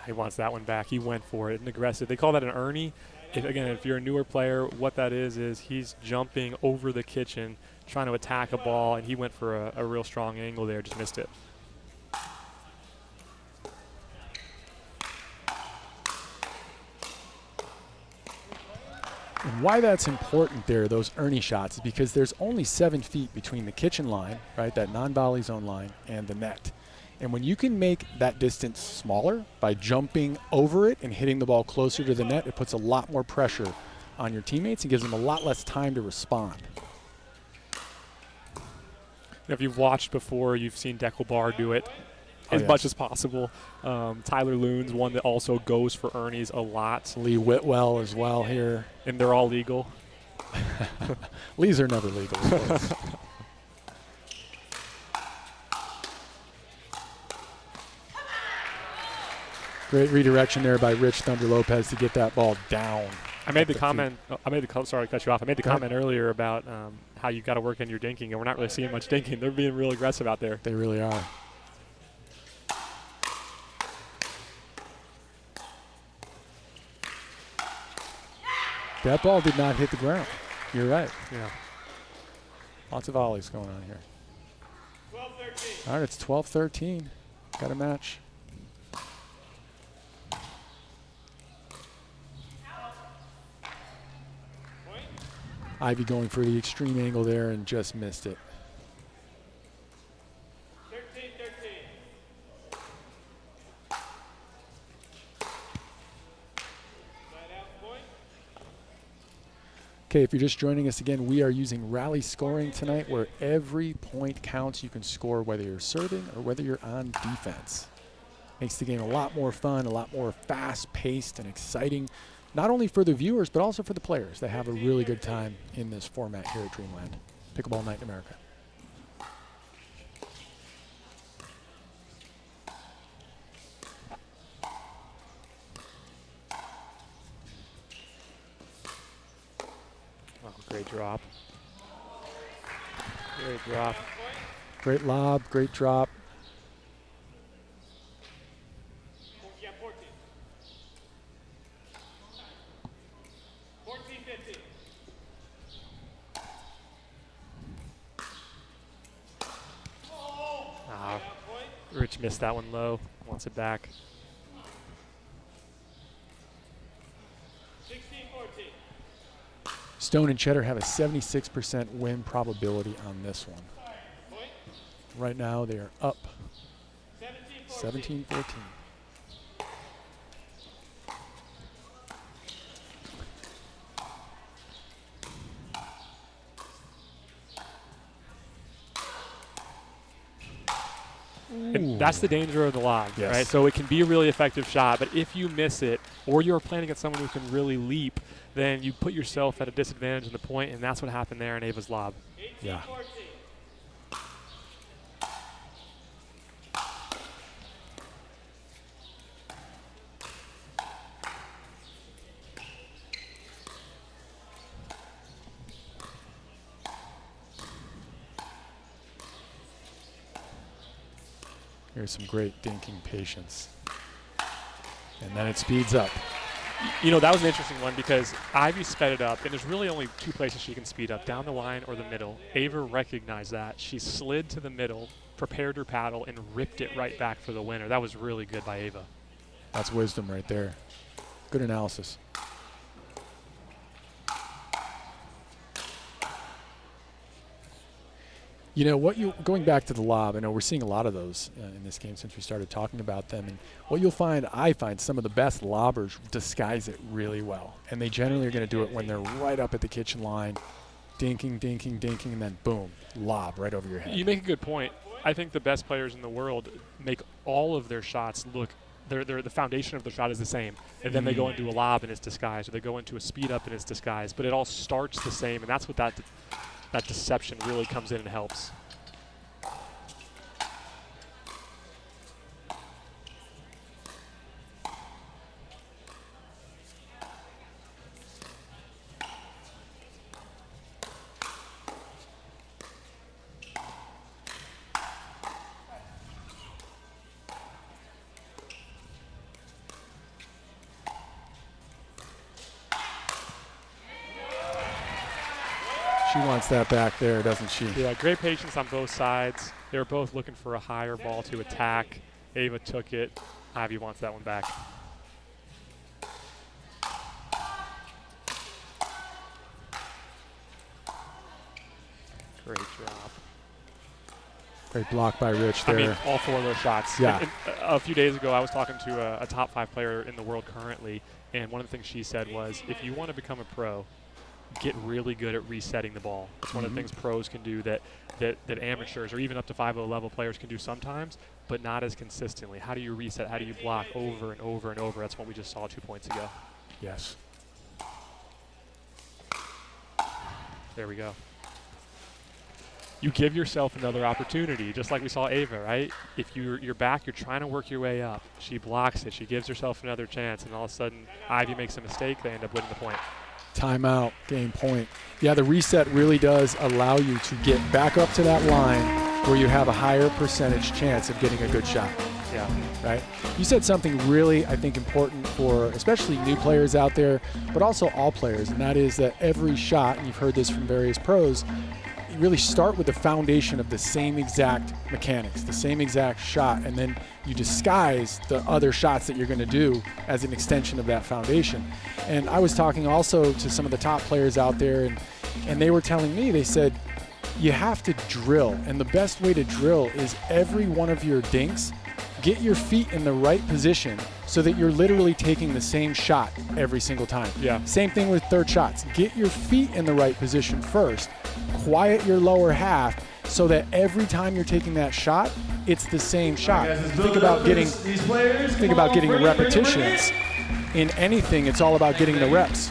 He wants that one back. He went for it. And aggressive. They call that an Ernie. If you're a newer player, what that is he's jumping over the kitchen, trying to attack a ball, and he went for a real strong angle there, just missed it. And why that's important there, those Ernie shots, is because there's only 7 feet between the kitchen line, right, that non-volley zone line, and the net. And when you can make that distance smaller by jumping over it and hitting the ball closer to the net, it puts a lot more pressure on your teammates and gives them a lot less time to respond. If you've watched before, you've seen Pickleball do it as much as possible. Tyler Loon's one that also goes for Ernies a lot. Lee Whitwell as well here. And they're all legal. Lees are never legal, of course. Great redirection there by Rich Thunder Lopez to get that ball down. I made the comment. Sorry to cut you off. I made the comment earlier about how you got to work on your dinking, and we're not really seeing much dinking. They're being real aggressive out there. They really are. That ball did not hit the ground. You're right. Yeah. Lots of volleys going on here. 12-13. All right, it's 12-13. Got a match. Ivy going for the extreme angle there and just missed it. 13-13. Okay, if you're just joining us again, we are using rally scoring tonight where every point counts. You can score whether you're serving or whether you're on defense. Makes the game a lot more fun, a lot more fast-paced and exciting, not only for the viewers, but also for the players. They have a really good time in this format here at Dreamland. Pickleball Night in America. Oh, great drop. Great drop. Great lob, great drop. Yeah, 14. 14-15. Rich missed that one low. Wants it back. 16-14. Stone and Cheddar have a 76% win probability on this one. Right now they are up 17-14. And that's the danger of the lob, Yes. right? So it can be a really effective shot, but if you miss it or you're playing against someone who can really leap, then you put yourself at a disadvantage in the point, and that's what happened there in Ava's lob. 18-14. Yeah. There's some great dinking patience. And then it speeds up. You know, that was an interesting one because Ivy sped it up, and there's really only two places she can speed up, down the line or the middle. Ava recognized that. She slid to the middle, prepared her paddle, and ripped it right back for the winner. That was really good by Ava. That's wisdom right there. Good analysis. You know, going back to the lob, I know we're seeing a lot of those in this game since we started talking about them. And what you'll find, I find some of the best lobbers disguise it really well. And they generally are going to do it when they're right up at the kitchen line, dinking, dinking, dinking, and then boom, lob right over your head. You make a good point. I think the best players in the world make all of their shots look, the foundation of the shot is the same. And then they go into a lob and it's disguised, or they go into a speed up and it's disguised. But it all starts the same, and that's what that deception really comes in and helps. She wants that back there, doesn't she? Yeah, great patience on both sides. They were both looking for a higher ball to attack. Ava took it. Ivy wants that one back. Great job. Great block by Rich there. I mean, all four of those shots. Yeah. And a few days ago, I was talking to a top 5 player in the world currently, and one of the things she said was, if you want to become a pro, get really good at resetting the ball. It's one of the things pros can do that amateurs or even up to 5-0 level players can do sometimes, but not as consistently. How do you reset? How do you block over and over and over? That's what we just saw 2 points ago. Yes. There we go. You give yourself another opportunity, just like we saw Ava, right? If you're back, you're trying to work your way up. She blocks it. She gives herself another chance, and all of a sudden, Ivy makes a mistake. They end up winning the point. Timeout, game point. Yeah, the reset really does allow you to get back up to that line where you have a higher percentage chance of getting a good shot. Yeah. Right? You said something really, I think, important for especially new players out there, but also all players, and that is that every shot, and you've heard this from various pros, you really start with the foundation of the same exact mechanics, the same exact shot, and then you disguise the other shots that you're going to do as an extension of that foundation. And I was talking also to some of the top players out there, and they were telling me, they said, you have to drill, and the best way to drill is every one of your dinks, get your feet in the right position so that you're literally taking the same shot every single time. Yeah. Same thing with third shots. Get your feet in the right position first, quiet your lower half so that every time you're taking that shot, it's the same shot. Think about getting the repetitions. In anything, it's all about getting the reps.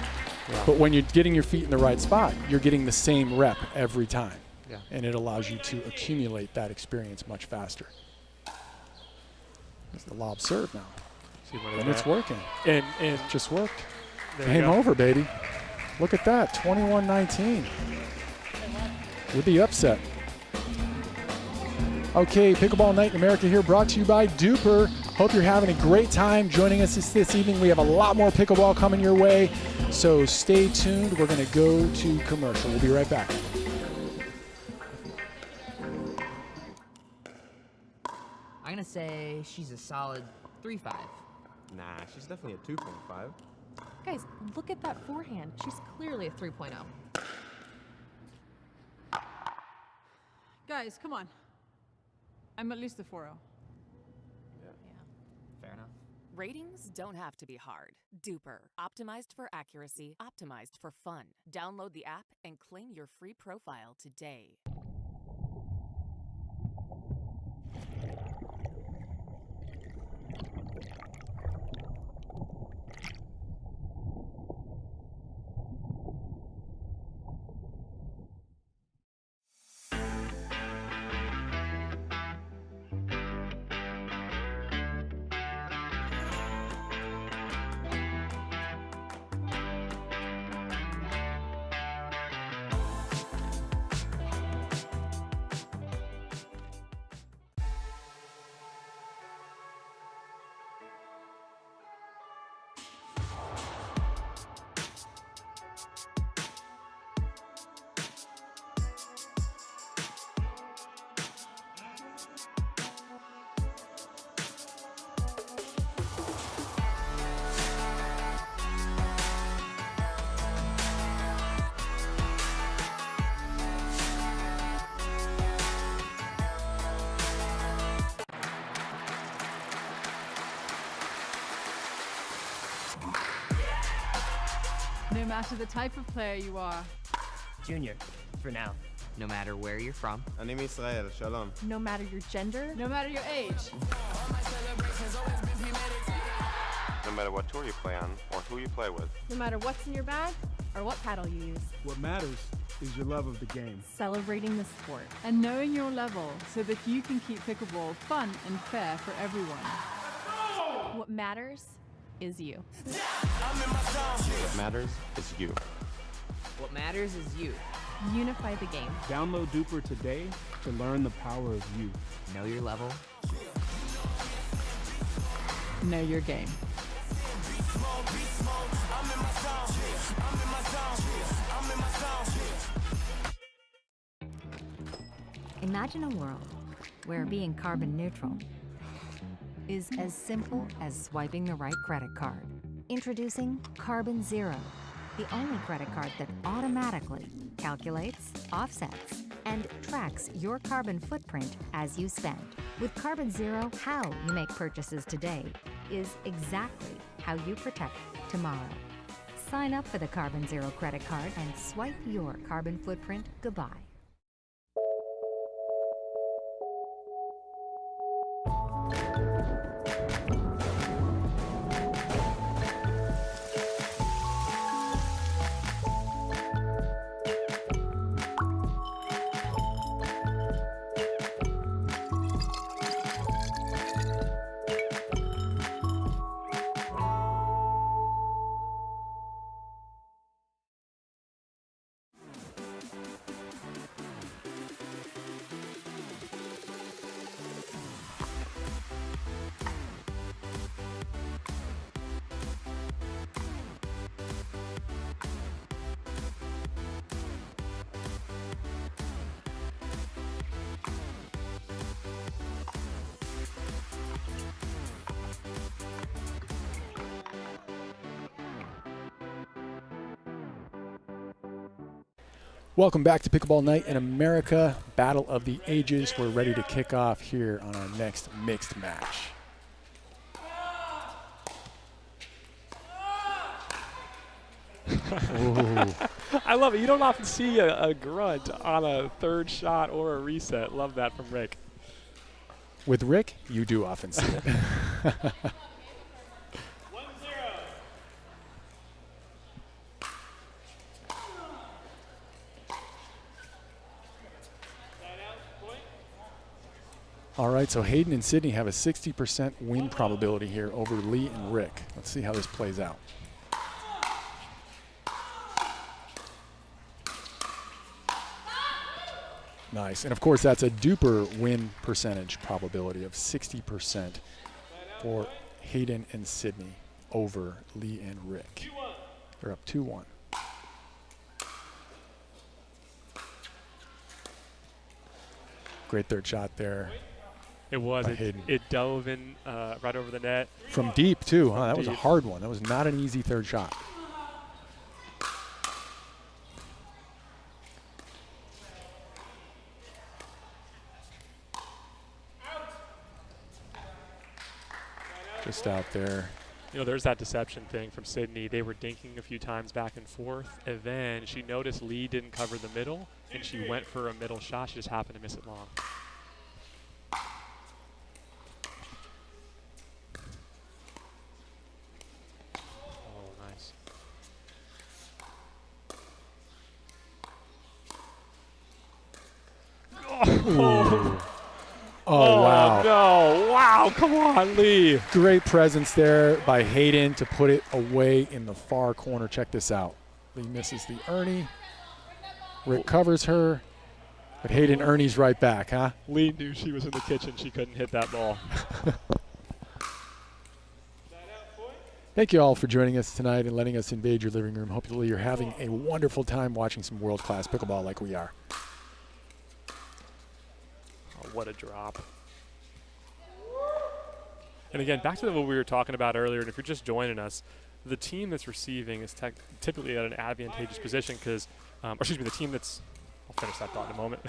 Yeah. But when you're getting your feet in the right spot, you're getting the same rep every time. Yeah. And it allows you to accumulate that experience much faster. It's the lob serve now. And it's working. And It just worked. there you Game go. over, baby. Look at that, 21-19 with the upset. Okay, Pickleball Night in America here, brought to you by Duper. Hope you're having a great time joining us this evening. We have a lot more pickleball coming your way, so stay tuned. We're going to go to commercial. We'll be right back. I'm gonna say she's a solid 3.5. Nah, she's definitely a 2.5. Guys, look at that forehand. She's clearly a 3.0. Guys, come on. I'm at least a 4.0. Fair enough. Ratings don't have to be hard. Duper, optimized for accuracy, optimized for fun. Download the app and claim your free profile today. No matter the type of player you are. Junior, for now. No matter where you're from. אני מישראל, שלום. No matter your gender. No matter your age. No matter what tour you play on or who you play with. No matter what's in your bag or what paddle you use. What matters is your love of the game. Celebrating the sport. And knowing your level so that you can keep pickleball fun and fair for everyone. What matters is you. What matters is you. What matters is you. Unify the game. Download Duper today to learn the power of you. Know your level. Know your game. Imagine a world where being carbon neutral is as simple as swiping the right credit card. Introducing Carbon Zero, the only credit card that automatically calculates, offsets, and tracks your carbon footprint as you spend. With Carbon Zero, how you make purchases today is exactly how you protect tomorrow. Sign up for the Carbon Zero credit card and swipe your carbon footprint goodbye. Welcome back to Pickleball Night in America, Battle of the Ages. We're ready to kick off here on our next mixed match. I love it. You don't often see a grunt on a third shot or a reset. Love that from Rick. With Rick, you do often see it. All right, so Hayden and Sydney have a 60% win probability here over Lee and Rick. Let's see how this plays out. Nice, and of course that's a duper win percentage probability of 60% for Hayden and Sydney over Lee and Rick. They're up 2-1. Great third shot there. It was. It dove in right over the net. From deep, too. Huh? That was a deep. hard one. That was not an easy third shot. Just out there. You know, there's that deception thing from Sydney. They were dinking a few times back and forth, and then she noticed Lee didn't cover the middle, and she went for a middle shot. She just happened to miss it long. Oh, nice. Oh, wow. No. Wow, come on, Lee. Great presence there by Hayden to put it away in the far corner. Check this out. Lee misses the Ernie. Rick covers her. But Hayden Ernie's right back, huh? Lee knew she was in the kitchen. She couldn't hit that ball. Thank you all for joining us tonight and letting us invade your living room. Hopefully you're having a wonderful time watching some world-class pickleball like we are. Oh, what a drop. And again, back to what we were talking about earlier, and if you're just joining us, the team that's receiving is typically at an advantageous position because, or excuse me, the team that's, I'll finish that thought in a moment.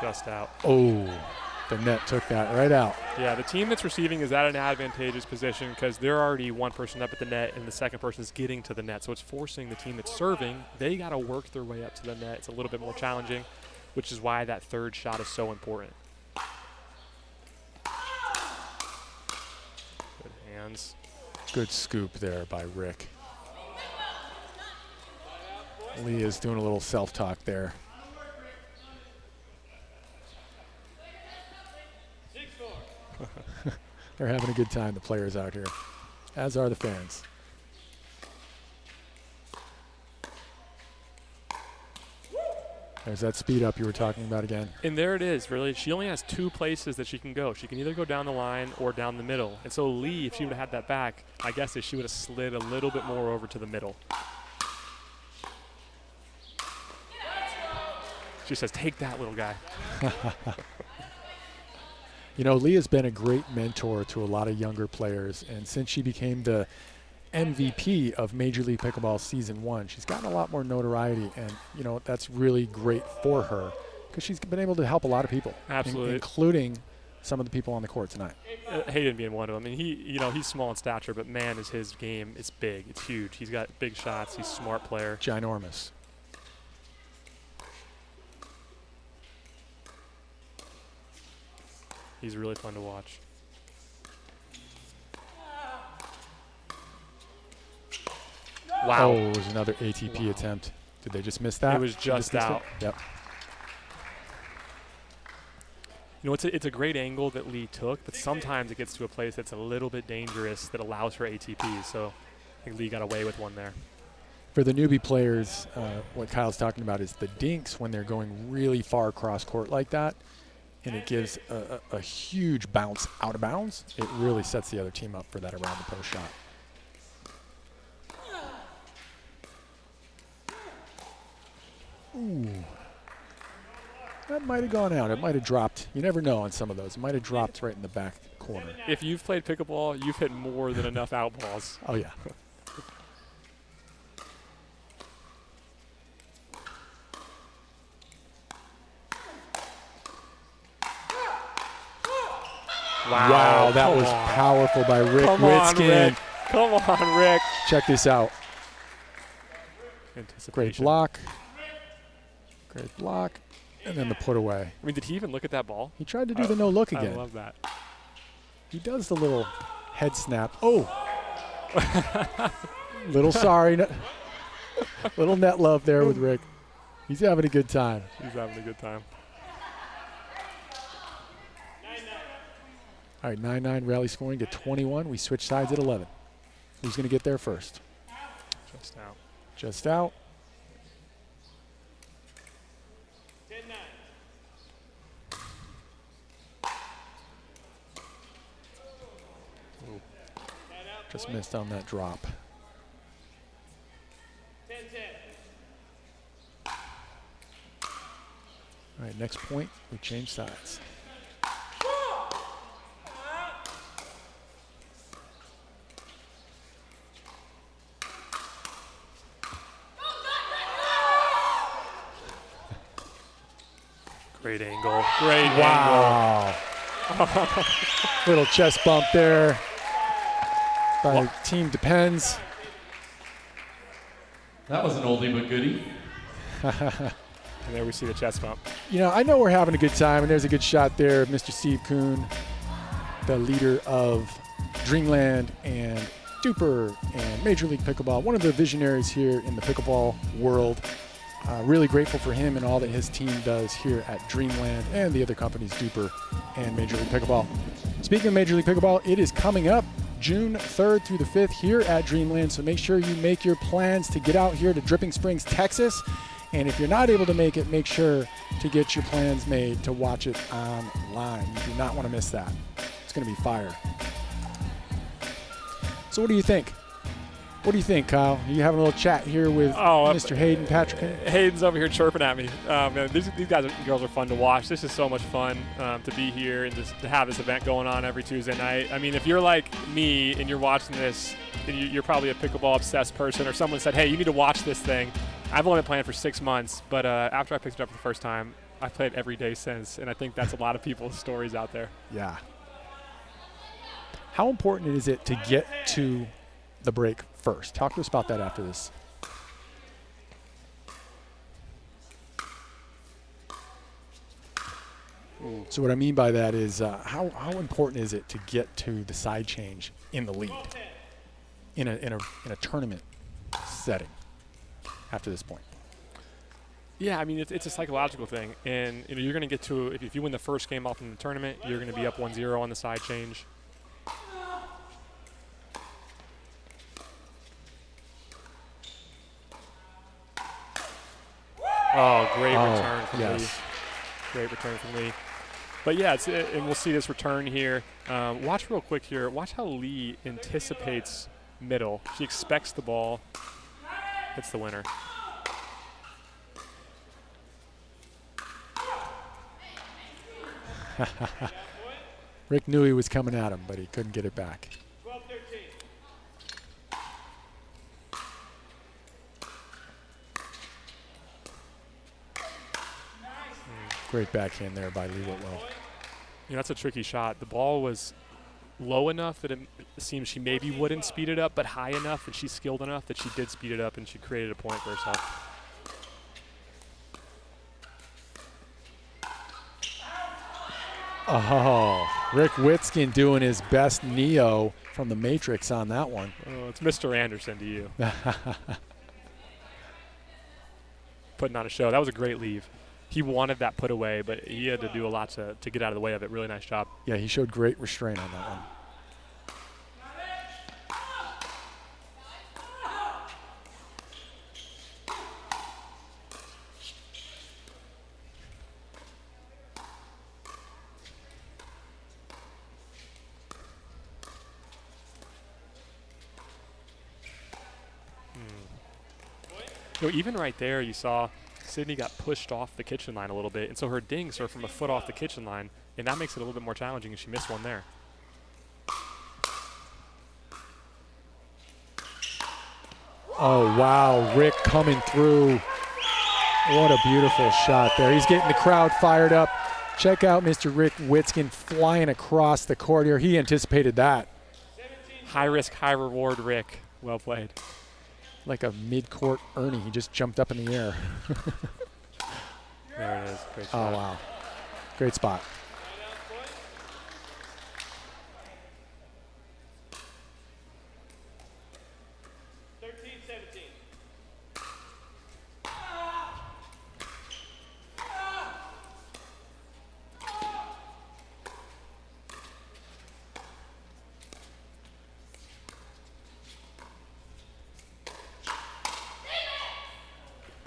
Just out. Oh, the net took that right out. Yeah, the team that's receiving is at an advantageous position because they're already one person up at the net and the second person is getting to the net. So it's forcing the team that's serving. They got to work their way up to the net. It's a little bit more challenging, which is why that third shot is so important. Good hands. Good scoop there by Rick. Lee is doing a little self-talk there. They're having a good time, the players out here, as are the fans. There's that speed up you were talking about again. And there it is, really. She only has 2 places that she can go. She can either go down the line or down the middle. And so Lee, if she would have had that back, my guess is she would have slid a little bit more over to the middle. She says, take that, little guy. You know, Lee has been a great mentor to a lot of younger players, and since she became the MVP of Major League Pickleball Season 1, she's gotten a lot more notoriety, and, you know, that's really great for her because she's been able to help a lot of people. Absolutely. Including some of the people on the court tonight. Hayden being one of them. I mean, he's small in stature, but man, is his game, it's big, it's huge. He's got big shots, he's a smart player. Ginormous. He's really fun to watch. Wow. Oh, it was another ATP attempt. Did they just miss that? It was just out. Yep. You know, it's a great angle that Lee took, but sometimes it gets to a place that's a little bit dangerous that allows for ATP. So I think Lee got away with one there. For the newbie players, what Kyle's talking about is the dinks when they're going really far across court like that, and it gives a huge bounce out of bounds. It really sets the other team up for that around the post shot. Ooh. That might have gone out. It might have dropped. You never know on some of those. It might have dropped right in the back corner. If you've played pickleball, you've hit more than enough out balls. Oh, yeah. Wow, that was powerful by Rick Witskin. Come on, Rick. Check this out. Great block. Great block. And then the put away. I mean, did he even look at that ball? He tried to do the no look again. I love that. He does the little head snap. Oh. Little sorry. Little net love there with Rick. He's having a good time. He's having a good time. All right, 9-9 rally scoring to 21. We switch sides at 11. Who's going to get there first? Just out. Just out. 10-9. Just missed on that drop. 10-10. All right, next point, we change sides. Great angle. Great wow. Angle. Little chest bump there by Team Depends. That was an oldie but goodie. And there we see the chest bump. You know, I know we're having a good time, and there's a good shot there of Mr. Steve Kuhn, the leader of Dreamland and Duper and Major League Pickleball, one of the visionaries here in the pickleball world. Really grateful for him and all that his team does here at Dreamland and the other companies, Duper and Major League Pickleball. Speaking of Major League Pickleball, it is coming up June 3rd through the 5th here at Dreamland, so make sure you make your plans to get out here to Dripping Springs, Texas. And if you're not able to make it, make sure to get your plans made to watch it online. You do not want to miss that. It's going to be fire. So what do you think? What do you think, Kyle? Are you having a little chat here with Mr. Hayden Patrick? Hayden's over here chirping at me. Man, these guys and girls are fun to watch. This is so much fun to be here and just to have this event going on every Tuesday night. I mean, if you're like me and you're watching this, and you're probably a pickleball obsessed person, or someone said, hey, you need to watch this thing. I've only been playing for 6 months, but after I picked it up for the first time, I've played every day since, and I think that's a lot of people's stories out there. Yeah. How important is it to get to the break first? Talk to us about that after this. So what I mean by that is how important is it to get to the side change in the lead in a tournament setting after this point? Yeah, I mean, it's a psychological thing. And, you're going to get to, if you win the first game off in the tournament, you're going to be up 1-0 on the side change. Oh, great return from Lee. Great return from Lee. But, yeah, and we'll see this return here. Watch real quick here. Watch how Lee anticipates middle. She expects the ball. Hits the winner. Rick knew he was coming at him, but he couldn't get it back. 12-13. Great backhand there by Lee Whitwell. That's a tricky shot. The ball was low enough that it seems she maybe wouldn't speed it up, but high enough and she's skilled enough that she did speed it up and she created a point for herself. Oh, Rick Witskin doing his best Neo from the Matrix on that one. Oh, it's Mr. Anderson to you. Putting on a show. That was a great leave. He wanted that put away, but he had to do a lot to get out of the way of it. Really nice job. Yeah, he showed great restraint on that one. Even right there, you saw Sydney got pushed off the kitchen line a little bit, and so her dings are from a foot off the kitchen line, and that makes it a little bit more challenging, and she missed one there. Oh, wow, Rick coming through. What a beautiful shot there. He's getting the crowd fired up. Check out Mr. Rick Witskin flying across the court here. He anticipated that. High risk, high reward, Rick. Well played. Like a mid-court Ernie. He just jumped up in the air. There it is. Great spot. Oh, wow. Great spot.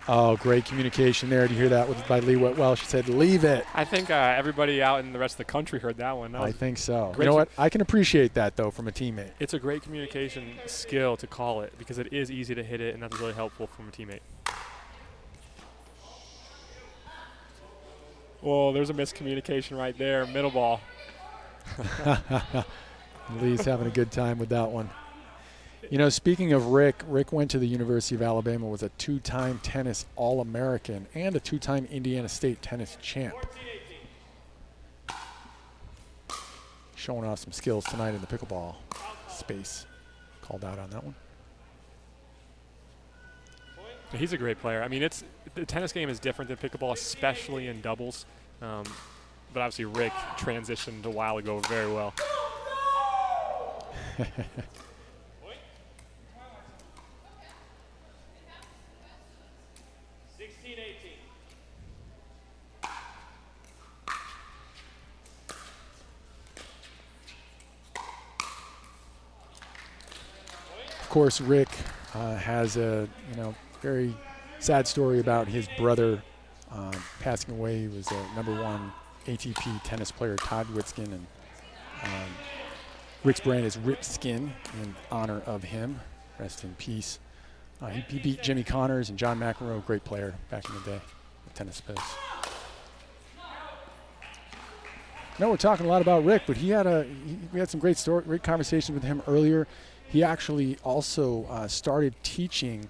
Oh, great communication there. Did you hear that by Lee Whitwell? She said, leave it. I think everybody out in the rest of the country heard that one. I think so. You know what? I can appreciate that, though, from a teammate. It's a great communication skill to call it because it is easy to hit it, and that's really helpful from a teammate. Whoa, there's a miscommunication right there. Middle ball. Lee's having a good time with that one. Speaking of Rick went to the University of Alabama, was a two-time tennis All-American and a two-time Indiana State tennis champ. Showing off some skills tonight in the pickleball space. Called out on that one. He's a great player. I mean, the tennis game is different than pickleball, especially in doubles. But obviously Rick transitioned a while ago very well. 16-18. Of course, Rick has a very sad story about his brother passing away. He was a #1 ATP tennis player, Todd Witskin, and Rick's brand is Ripskin in honor of him. Rest in peace. He beat Jimmy Connors and John McEnroe, great player back in the day, tennis space. No, we're talking a lot about Rick, but we had some great conversations with him earlier. He actually also started teaching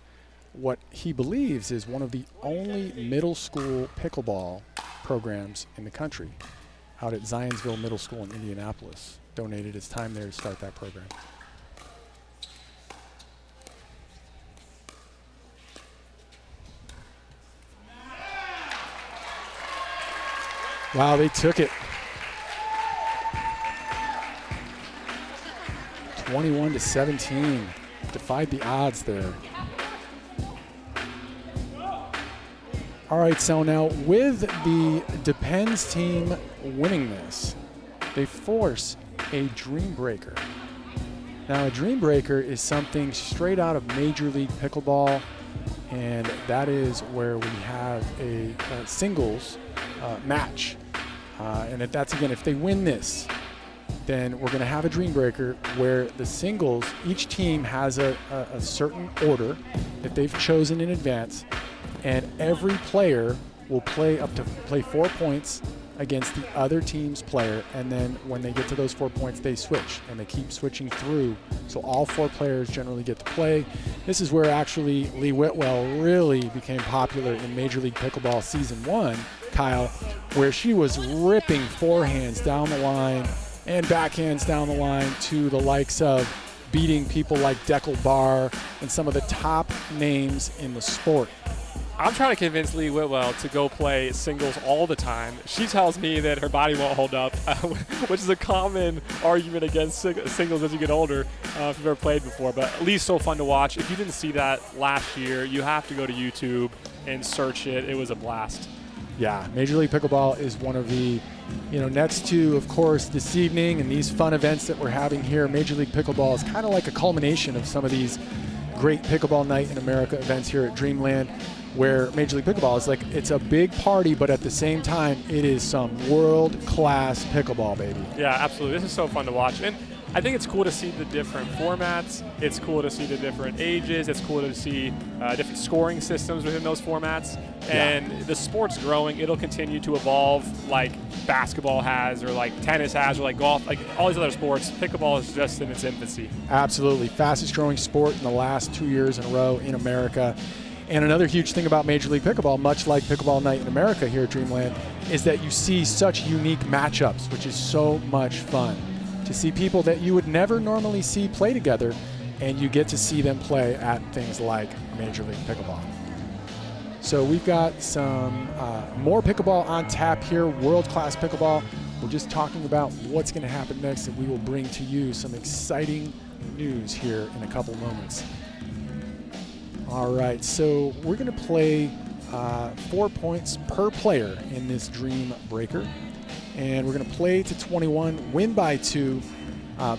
what he believes is one of the only middle school pickleball programs in the country, out at Zionsville Middle School in Indianapolis. Donated his time there to start that program. Wow, they took it. 21-17. Defied the odds there. All right, so now with the Depends team winning this, they force a Dream Breaker. Now, a Dream Breaker is something straight out of Major League Pickleball, and that is where we have a singles match. And that's, again, if they win this, then we're going to have a Dream Breaker where the singles, each team has a certain order that they've chosen in advance, and every player will play 4 points against the other team's player, and then when they get to those 4 points, they switch, and they keep switching through. So all 4 players generally get to play. This is where actually Lee Whitwell really became popular in Major League Pickleball Season 1, Kyle, where she was ripping forehands down the line and backhands down the line to the likes of beating people like Deckel Barr and some of the top names in the sport. I'm trying to convince Lee Whitwell to go play singles all the time. She tells me that her body won't hold up, which is a common argument against singles as you get older, if you've ever played before. But Lee's so fun to watch. If you didn't see that last year, you have to go to YouTube and search it. It was a blast. Yeah, Major League Pickleball is one of the, next to, of course, this evening and these fun events that we're having here. Major League Pickleball is kind of like a culmination of some of these great Pickleball Night in America events here at Dreamland, where Major League Pickleball is like, it's a big party, but at the same time, it is some world-class pickleball, baby. Yeah, absolutely. This is so fun to watch. And I think it's cool to see the different formats. It's cool to see the different ages. It's cool to see different scoring systems within those formats. And the sport's growing. It'll continue to evolve like basketball has, or like tennis has, or like golf, like all these other sports. Pickleball is just in its infancy. Absolutely. Fastest growing sport in the last 2 years in a row in America. And another huge thing about Major League Pickleball, much like Pickleball Night in America here at Dreamland, is that you see such unique matchups, which is so much fun. To see people that you would never normally see play together, and you get to see them play at things like Major League Pickleball. So we've got some more pickleball on tap here, world-class pickleball. We're just talking about what's going to happen next, and we will bring to you some exciting news here in a couple moments. All right, so we're going to play 4 points per player in this Dream Breaker. And we're going to play to 21, win by 2.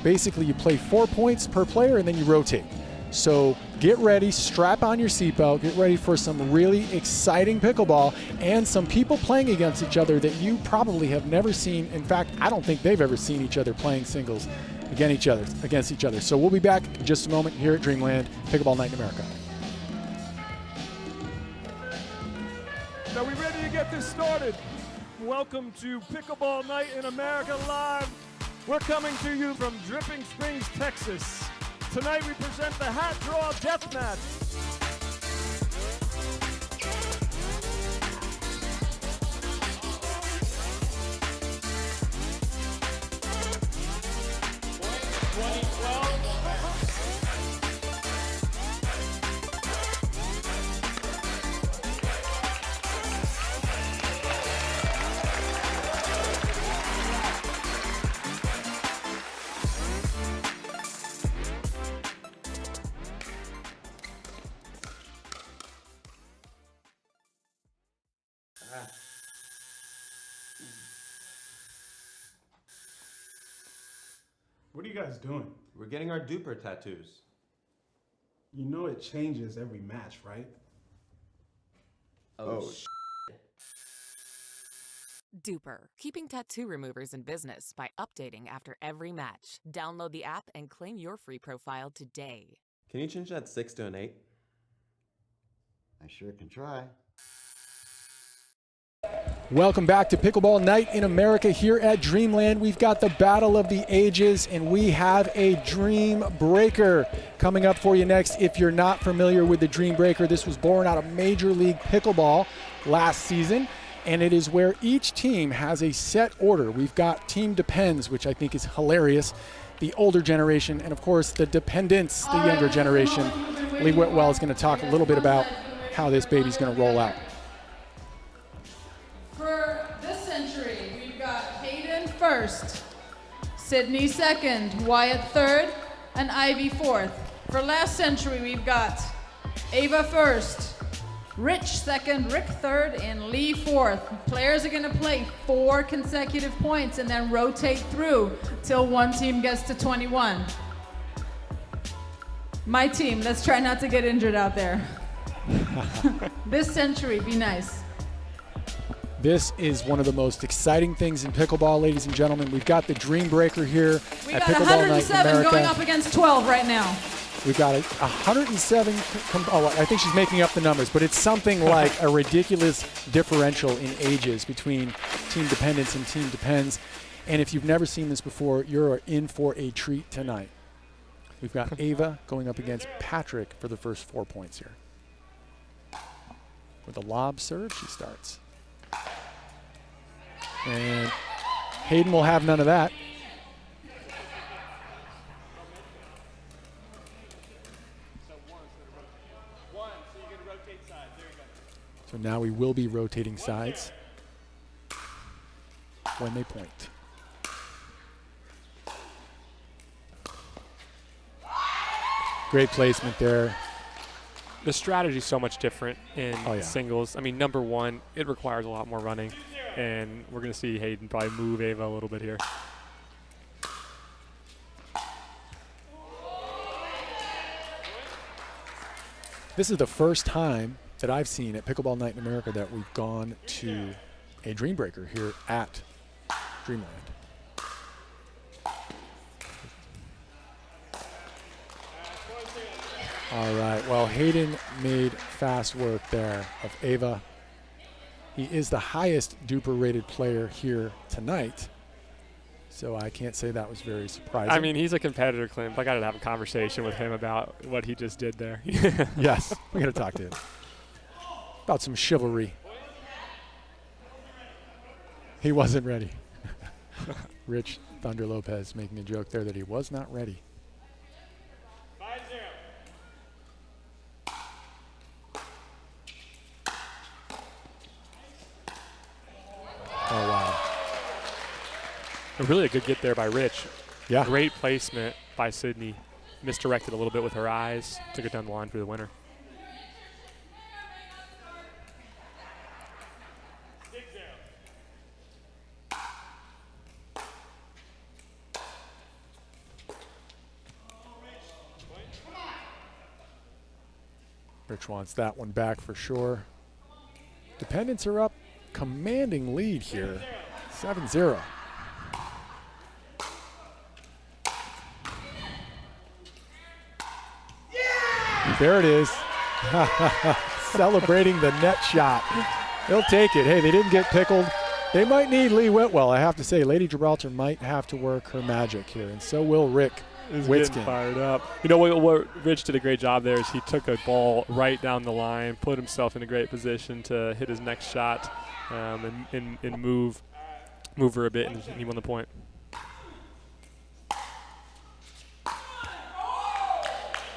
Basically, you play 4 points per player, and then you rotate. So get ready, strap on your seatbelt, get ready for some really exciting pickleball and some people playing against each other that you probably have never seen. In fact, I don't think they've ever seen each other playing singles against each other. So we'll be back in just a moment here at Dreamland, Pickleball Night in America. Are we ready to get this started? Welcome to Pickleball Night in America Live. We're coming to you from Dripping Springs, Texas. Tonight we present the Hat Draw Death Match. What are you guys doing? We're getting our duper tattoos. You know it changes every match, right? Duper, keeping tattoo removers in business by updating after every match. Download the app and claim your free profile today. Can you change that 6 to an 8? I sure can try. Welcome back to Pickleball Night in America here at Dreamland. We've got the Battle of the Ages, and we have a Dream Breaker coming up for you next. If you're not familiar with the Dream Breaker, this was born out of Major League Pickleball last season, and it is where each team has a set order. We've got Team Depends, which I think is hilarious, the older generation, and of course the Dependents, the younger generation. Lee Whitwell is going to talk a little bit about how this baby's going to roll out. For this century, we've got Hayden first, Sydney second, Wyatt third, and Ivy fourth. For last century, we've got Ava first, Rich second, Rick third, and Lee fourth. Players are going to play 4 consecutive points and then rotate through till one team gets to 21. My team, let's try not to get injured out there. This century, be nice. This is one of the most exciting things in pickleball, ladies and gentlemen. We've got the Dream Breaker here We at got Pickleball Night in 107 America. going up against 12 right now. We've got 107, I think she's making up the numbers, but it's something like a ridiculous differential in ages between Team Dependents and Team Depends. And if you've never seen this before, you're in for a treat tonight. We've got Ava going up against Patrick for the first 4 points here. With a lob serve, she starts. And Hayden will have none of that. So now we will be rotating sides when they point. Great placement there. The strategy is so much different in Oh, yeah. singles. I mean, number one, it requires a lot more running, and we're going to see Hayden probably move Ava a little bit here. This is the first time that I've seen at Pickleball Night in America that we've gone to a Dream Breaker here at Dreamland. All right, well, Hayden made fast work there of Ava. He is the highest Duper rated player here tonight, so I can't say that was very surprising. I mean, he's a competitor, Clint. I got to have a conversation with him about what he just did there. Yes, we got to talk to him about some chivalry. He wasn't ready. Rich Thunder Lopez making a joke there that he was not ready. Oh, wow. Really a good get there by Rich. Yeah. Great placement by Sydney. Misdirected a little bit with her eyes. Took it down the line for the winner. Rich wants that one back for sure. Dependents are up. Commanding lead here. 7-0. There it is. Celebrating the net shot. They'll take it. Hey, they didn't get pickled. They might need Lee Whitwell. I have to say, Lady Gibraltar might have to work her magic here, and so will Rick He's Witskin. getting fired up. You know what Rich did a great job there is he took a ball right down the line, put himself in a great position to hit his next shot, and move her a bit, and he won the point.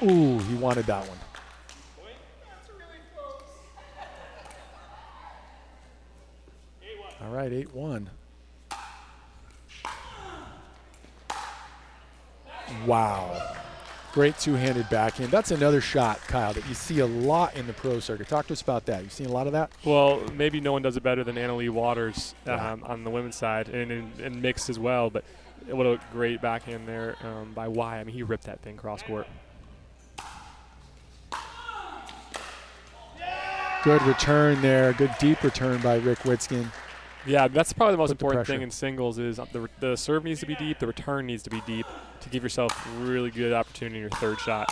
Ooh, he wanted that one. All right, 8-1. Wow. Great two-handed backhand. That's another shot, Kyle, that you see a lot in the pro circuit. Talk to us about that. You've seen a lot of that? Well, maybe no one does it better than Annalie Waters on the women's side, and in mixed as well. But what a great backhand there by Y. I mean, he ripped that thing cross court. Good return there. Good deep return by Rick Witskin. Yeah, that's probably the most Put the important thing pressure. in singles is the serve needs to be deep, the return needs to be deep to give yourself really good opportunity in your third shot.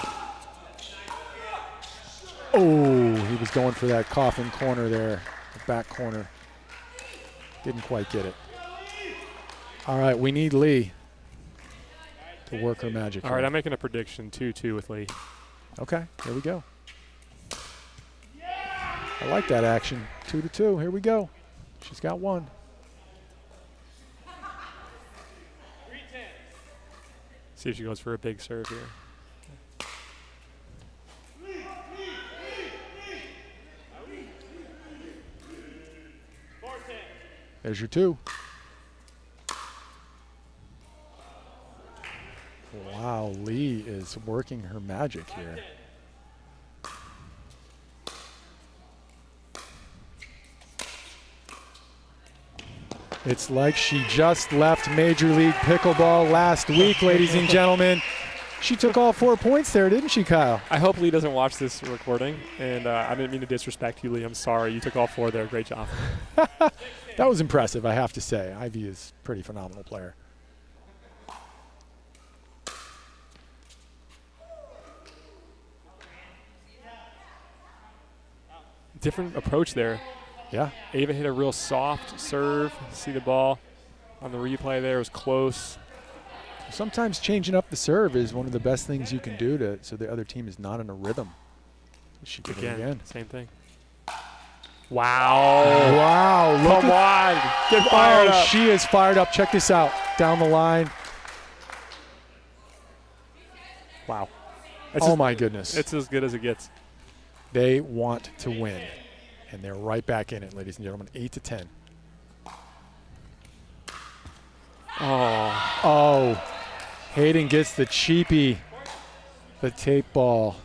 Oh, he was going for that coffin corner there, the back corner. Didn't quite get it. All right, we need Lee to work her magic. All right, I'm making a prediction 2-2 with Lee. Okay, here we go. I like that action. 2-2. Here we go. She's got one. See if she goes for a big serve here. There's your 2. Wow, Lee is working her magic here. It's like she just left Major League Pickleball last week, ladies and gentlemen. She took all 4 points there, didn't she, Kyle? I hope Lee doesn't watch this recording, and I didn't mean to disrespect you, Lee. I'm sorry. You took all 4 there. Great job. That was impressive, I have to say. Ivy is a pretty phenomenal player. Different approach there. Yeah. Ava hit a real soft serve. See the ball on the replay there. It was close. Sometimes changing up the serve is one of the best things you can do so the other team is not in a rhythm. She did it again. Same thing. Wow. Wow. Come on. Get fired up. She is fired up. Check this out. Down the line. Wow. Oh, my goodness. It's as good as it gets. They want to win, and they're right back in it, ladies and gentlemen. 8-10. Oh. Hayden gets the cheapie. The tape ball.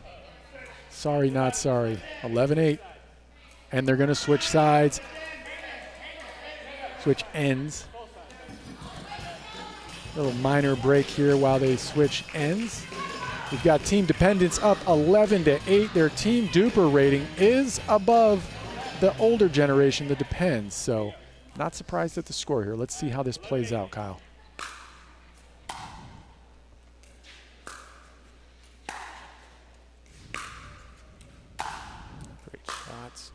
Sorry, not sorry. 11-8. And they're going to switch sides. Switch ends. Little minor break here while they switch ends. We've got team dependence up 11-8. Their team duper rating is above the older generation, the depends. So not surprised at the score here. Let's see how this plays out, Kyle. Great shots.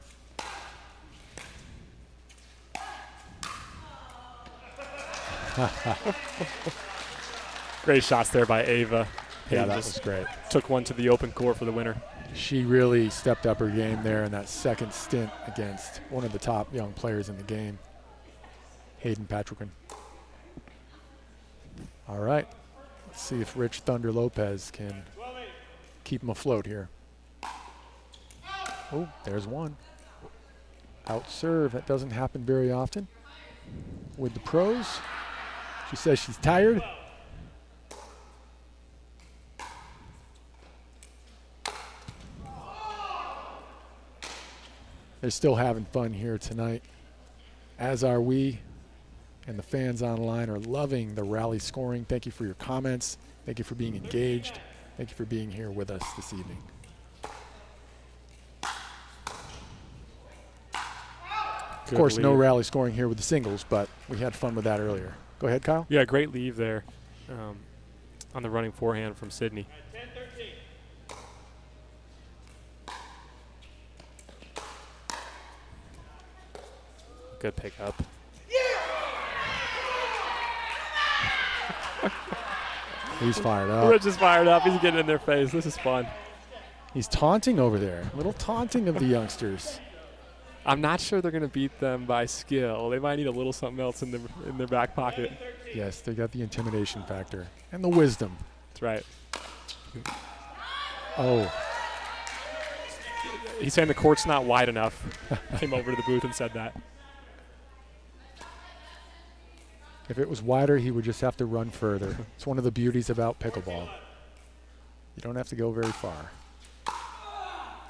Great shots there by Ava. Yeah, that was great. Took one to the open court for the winner. She really stepped up her game there in that second stint against one of the top young players in the game, Hayden Patrickman. All right. Let's see if Rich Thunder Lopez can keep him afloat here. Oh, there's one. Out serve. That doesn't happen very often with the pros. She says she's tired. They're still having fun here tonight, as are we, and the fans online are loving the rally scoring. Thank you for your comments. Thank you for being engaged. Thank you for being here with us this evening. Of course, no rally scoring here with the singles, but we had fun with that earlier. Go ahead, Kyle. Yeah, great leave there on the running forehand from Sydney. Good pickup. He's fired up. Rich is fired up. He's getting in their face. This is fun. He's taunting over there. A little taunting of the youngsters. I'm not sure they're going to beat them by skill. They might need a little something else in their back pocket. Yes, they got the intimidation factor and the wisdom. That's right. Oh. He's saying the court's not wide enough. Came over to the booth and said that. If it was wider, he would just have to run further. It's one of the beauties about pickleball. You don't have to go very far.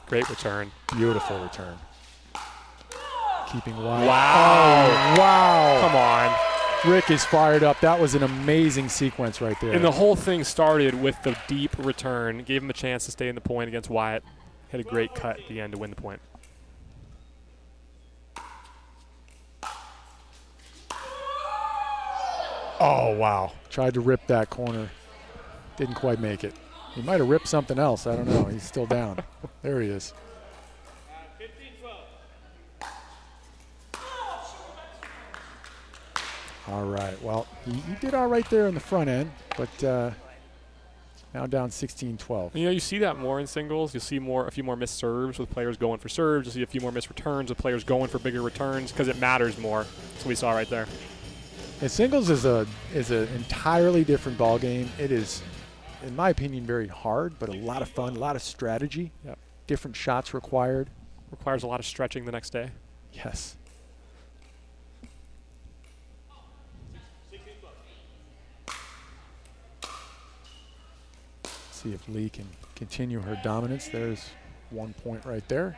Great return. Beautiful return. Keeping wide. Wow. Oh, wow. Come on. Rick is fired up. That was an amazing sequence right there. And the whole thing started with the deep return. Gave him a chance to stay in the point against Wyatt. Had a great cut at the end to win the point. Oh, wow. Tried to rip that corner. Didn't quite make it. He might have ripped something else. I don't know. He's still down. There he is. All right. Well, he did all right there in the front end, but Now down 16-12. You see that more in singles. You'll see a few more missed serves with players going for serves. You'll see a few more missed returns with players going for bigger returns because it matters more. That's what we saw right there. And singles is an entirely different ball game. It is, in my opinion, very hard, but a lot of fun, a lot of strategy. Yep. Different shots required. Requires a lot of stretching the next day. Yes. See if Lee can continue her dominance. There's 1 point right there.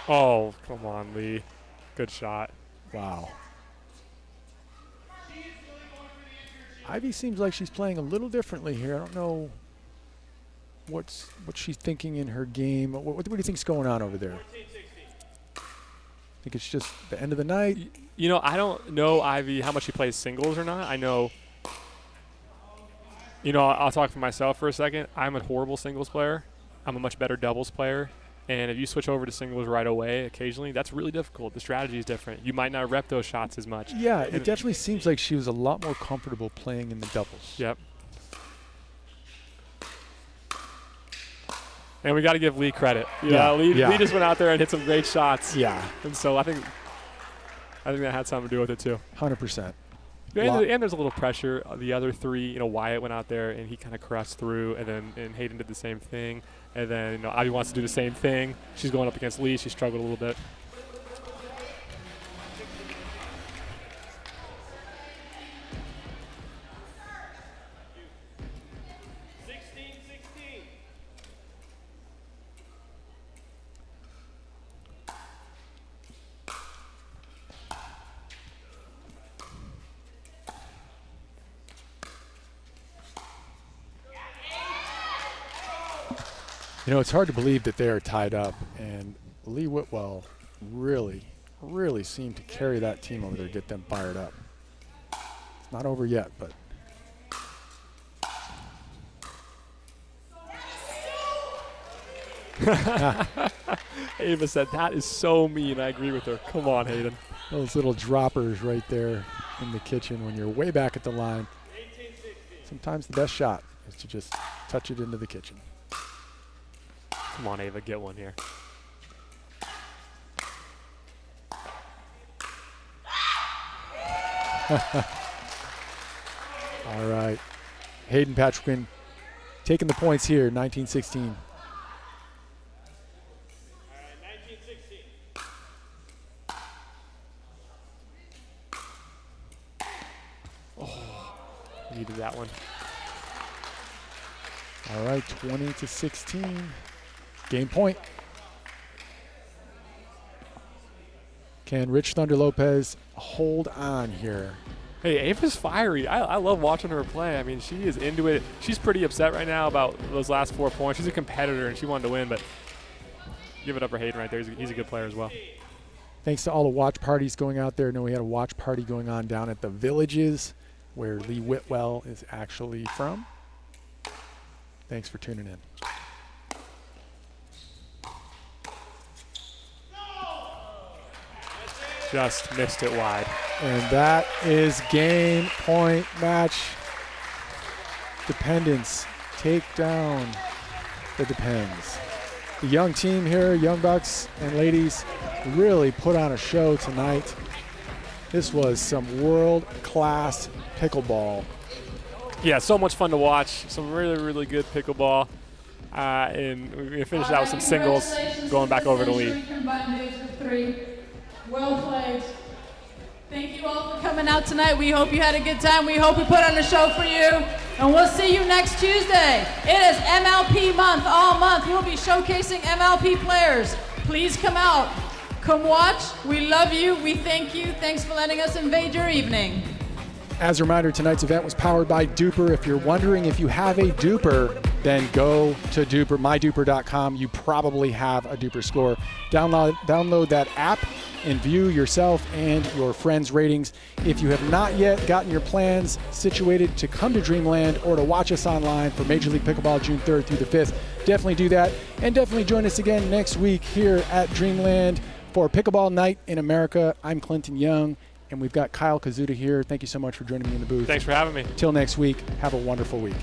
Oh, come on, Lee. Good shot. Wow. Ivy seems like she's playing a little differently here. I don't know what she's thinking in her game. What do you think's going on over there? Think it's just the end of the night? I don't know Ivy how much she plays singles or not. I know. I'll talk for myself for a second. I'm a horrible singles player. I'm a much better doubles player. And if you switch over to singles right away, occasionally, that's really difficult. The strategy is different. You might not rep those shots as much. Yeah, it definitely seems like she was a lot more comfortable playing in the doubles. Yep. And we got to give Lee credit. Lee just went out there and hit some great shots. Yeah. And so I think that had something to do with it too. 100%. And there's a little pressure. The other three, Wyatt went out there and he kind of crossed through, and Hayden did the same thing. And then, Ivy wants to do the same thing. She's going up against Lee. She struggled a little bit. It's hard to believe that they are tied up, and Lee Whitwell really, really seemed to carry that team over there, get them fired up. It's not over yet, but. Ava said, that is so mean. I agree with her. Come on, Hayden. Those little droppers right there in the kitchen when you're way back at the line. Sometimes the best shot is to just touch it into the kitchen. Come on, Ava, get one here. All right. Hayden Patrick taking the points here, 19-16. Needed that one. All right, 20-16. Game point. Can Rich Thunder Lopez hold on here? Hey, Ava's fiery. I love watching her play. I mean, she is into it. She's pretty upset right now about those last 4 points. She's a competitor, and she wanted to win, but give it up for Hayden right there. He's a good player as well. Thanks to all the watch parties going out there. I know we had a watch party going on down at the Villages, where Lee Whitwell is actually from. Thanks for tuning in. Just missed it wide. And that is game point match. Dependence take down the Depends. The young team here, Young Bucks and ladies, really put on a show tonight. This was some world-class pickleball. Yeah, so much fun to watch. Some really, really good pickleball. And we're going to finish out with some singles, going back over to Lee. Well played. Thank you all for coming out tonight. We hope you had a good time. We hope we put on a show for you. And we'll see you next Tuesday. It is MLP month, all month. We'll be showcasing MLP players. Please come out. Come watch. We love you. We thank you. Thanks for letting us invade your evening. As a reminder, tonight's event was powered by Duper. If you're wondering if you have a Duper, then go to Duper, myduper.com. You probably have a Duper score. Download that app and view yourself and your friends' ratings. If you have not yet gotten your plans situated to come to Dreamland or to watch us online for Major League Pickleball June 3rd through the 5th, definitely do that. And definitely join us again next week here at Dreamland For Pickleball Night in America, I'm Clinton Young, and we've got Kyle Kazuta here. Thank you so much for joining me in the booth. Thanks for having me. Till next week, have a wonderful week.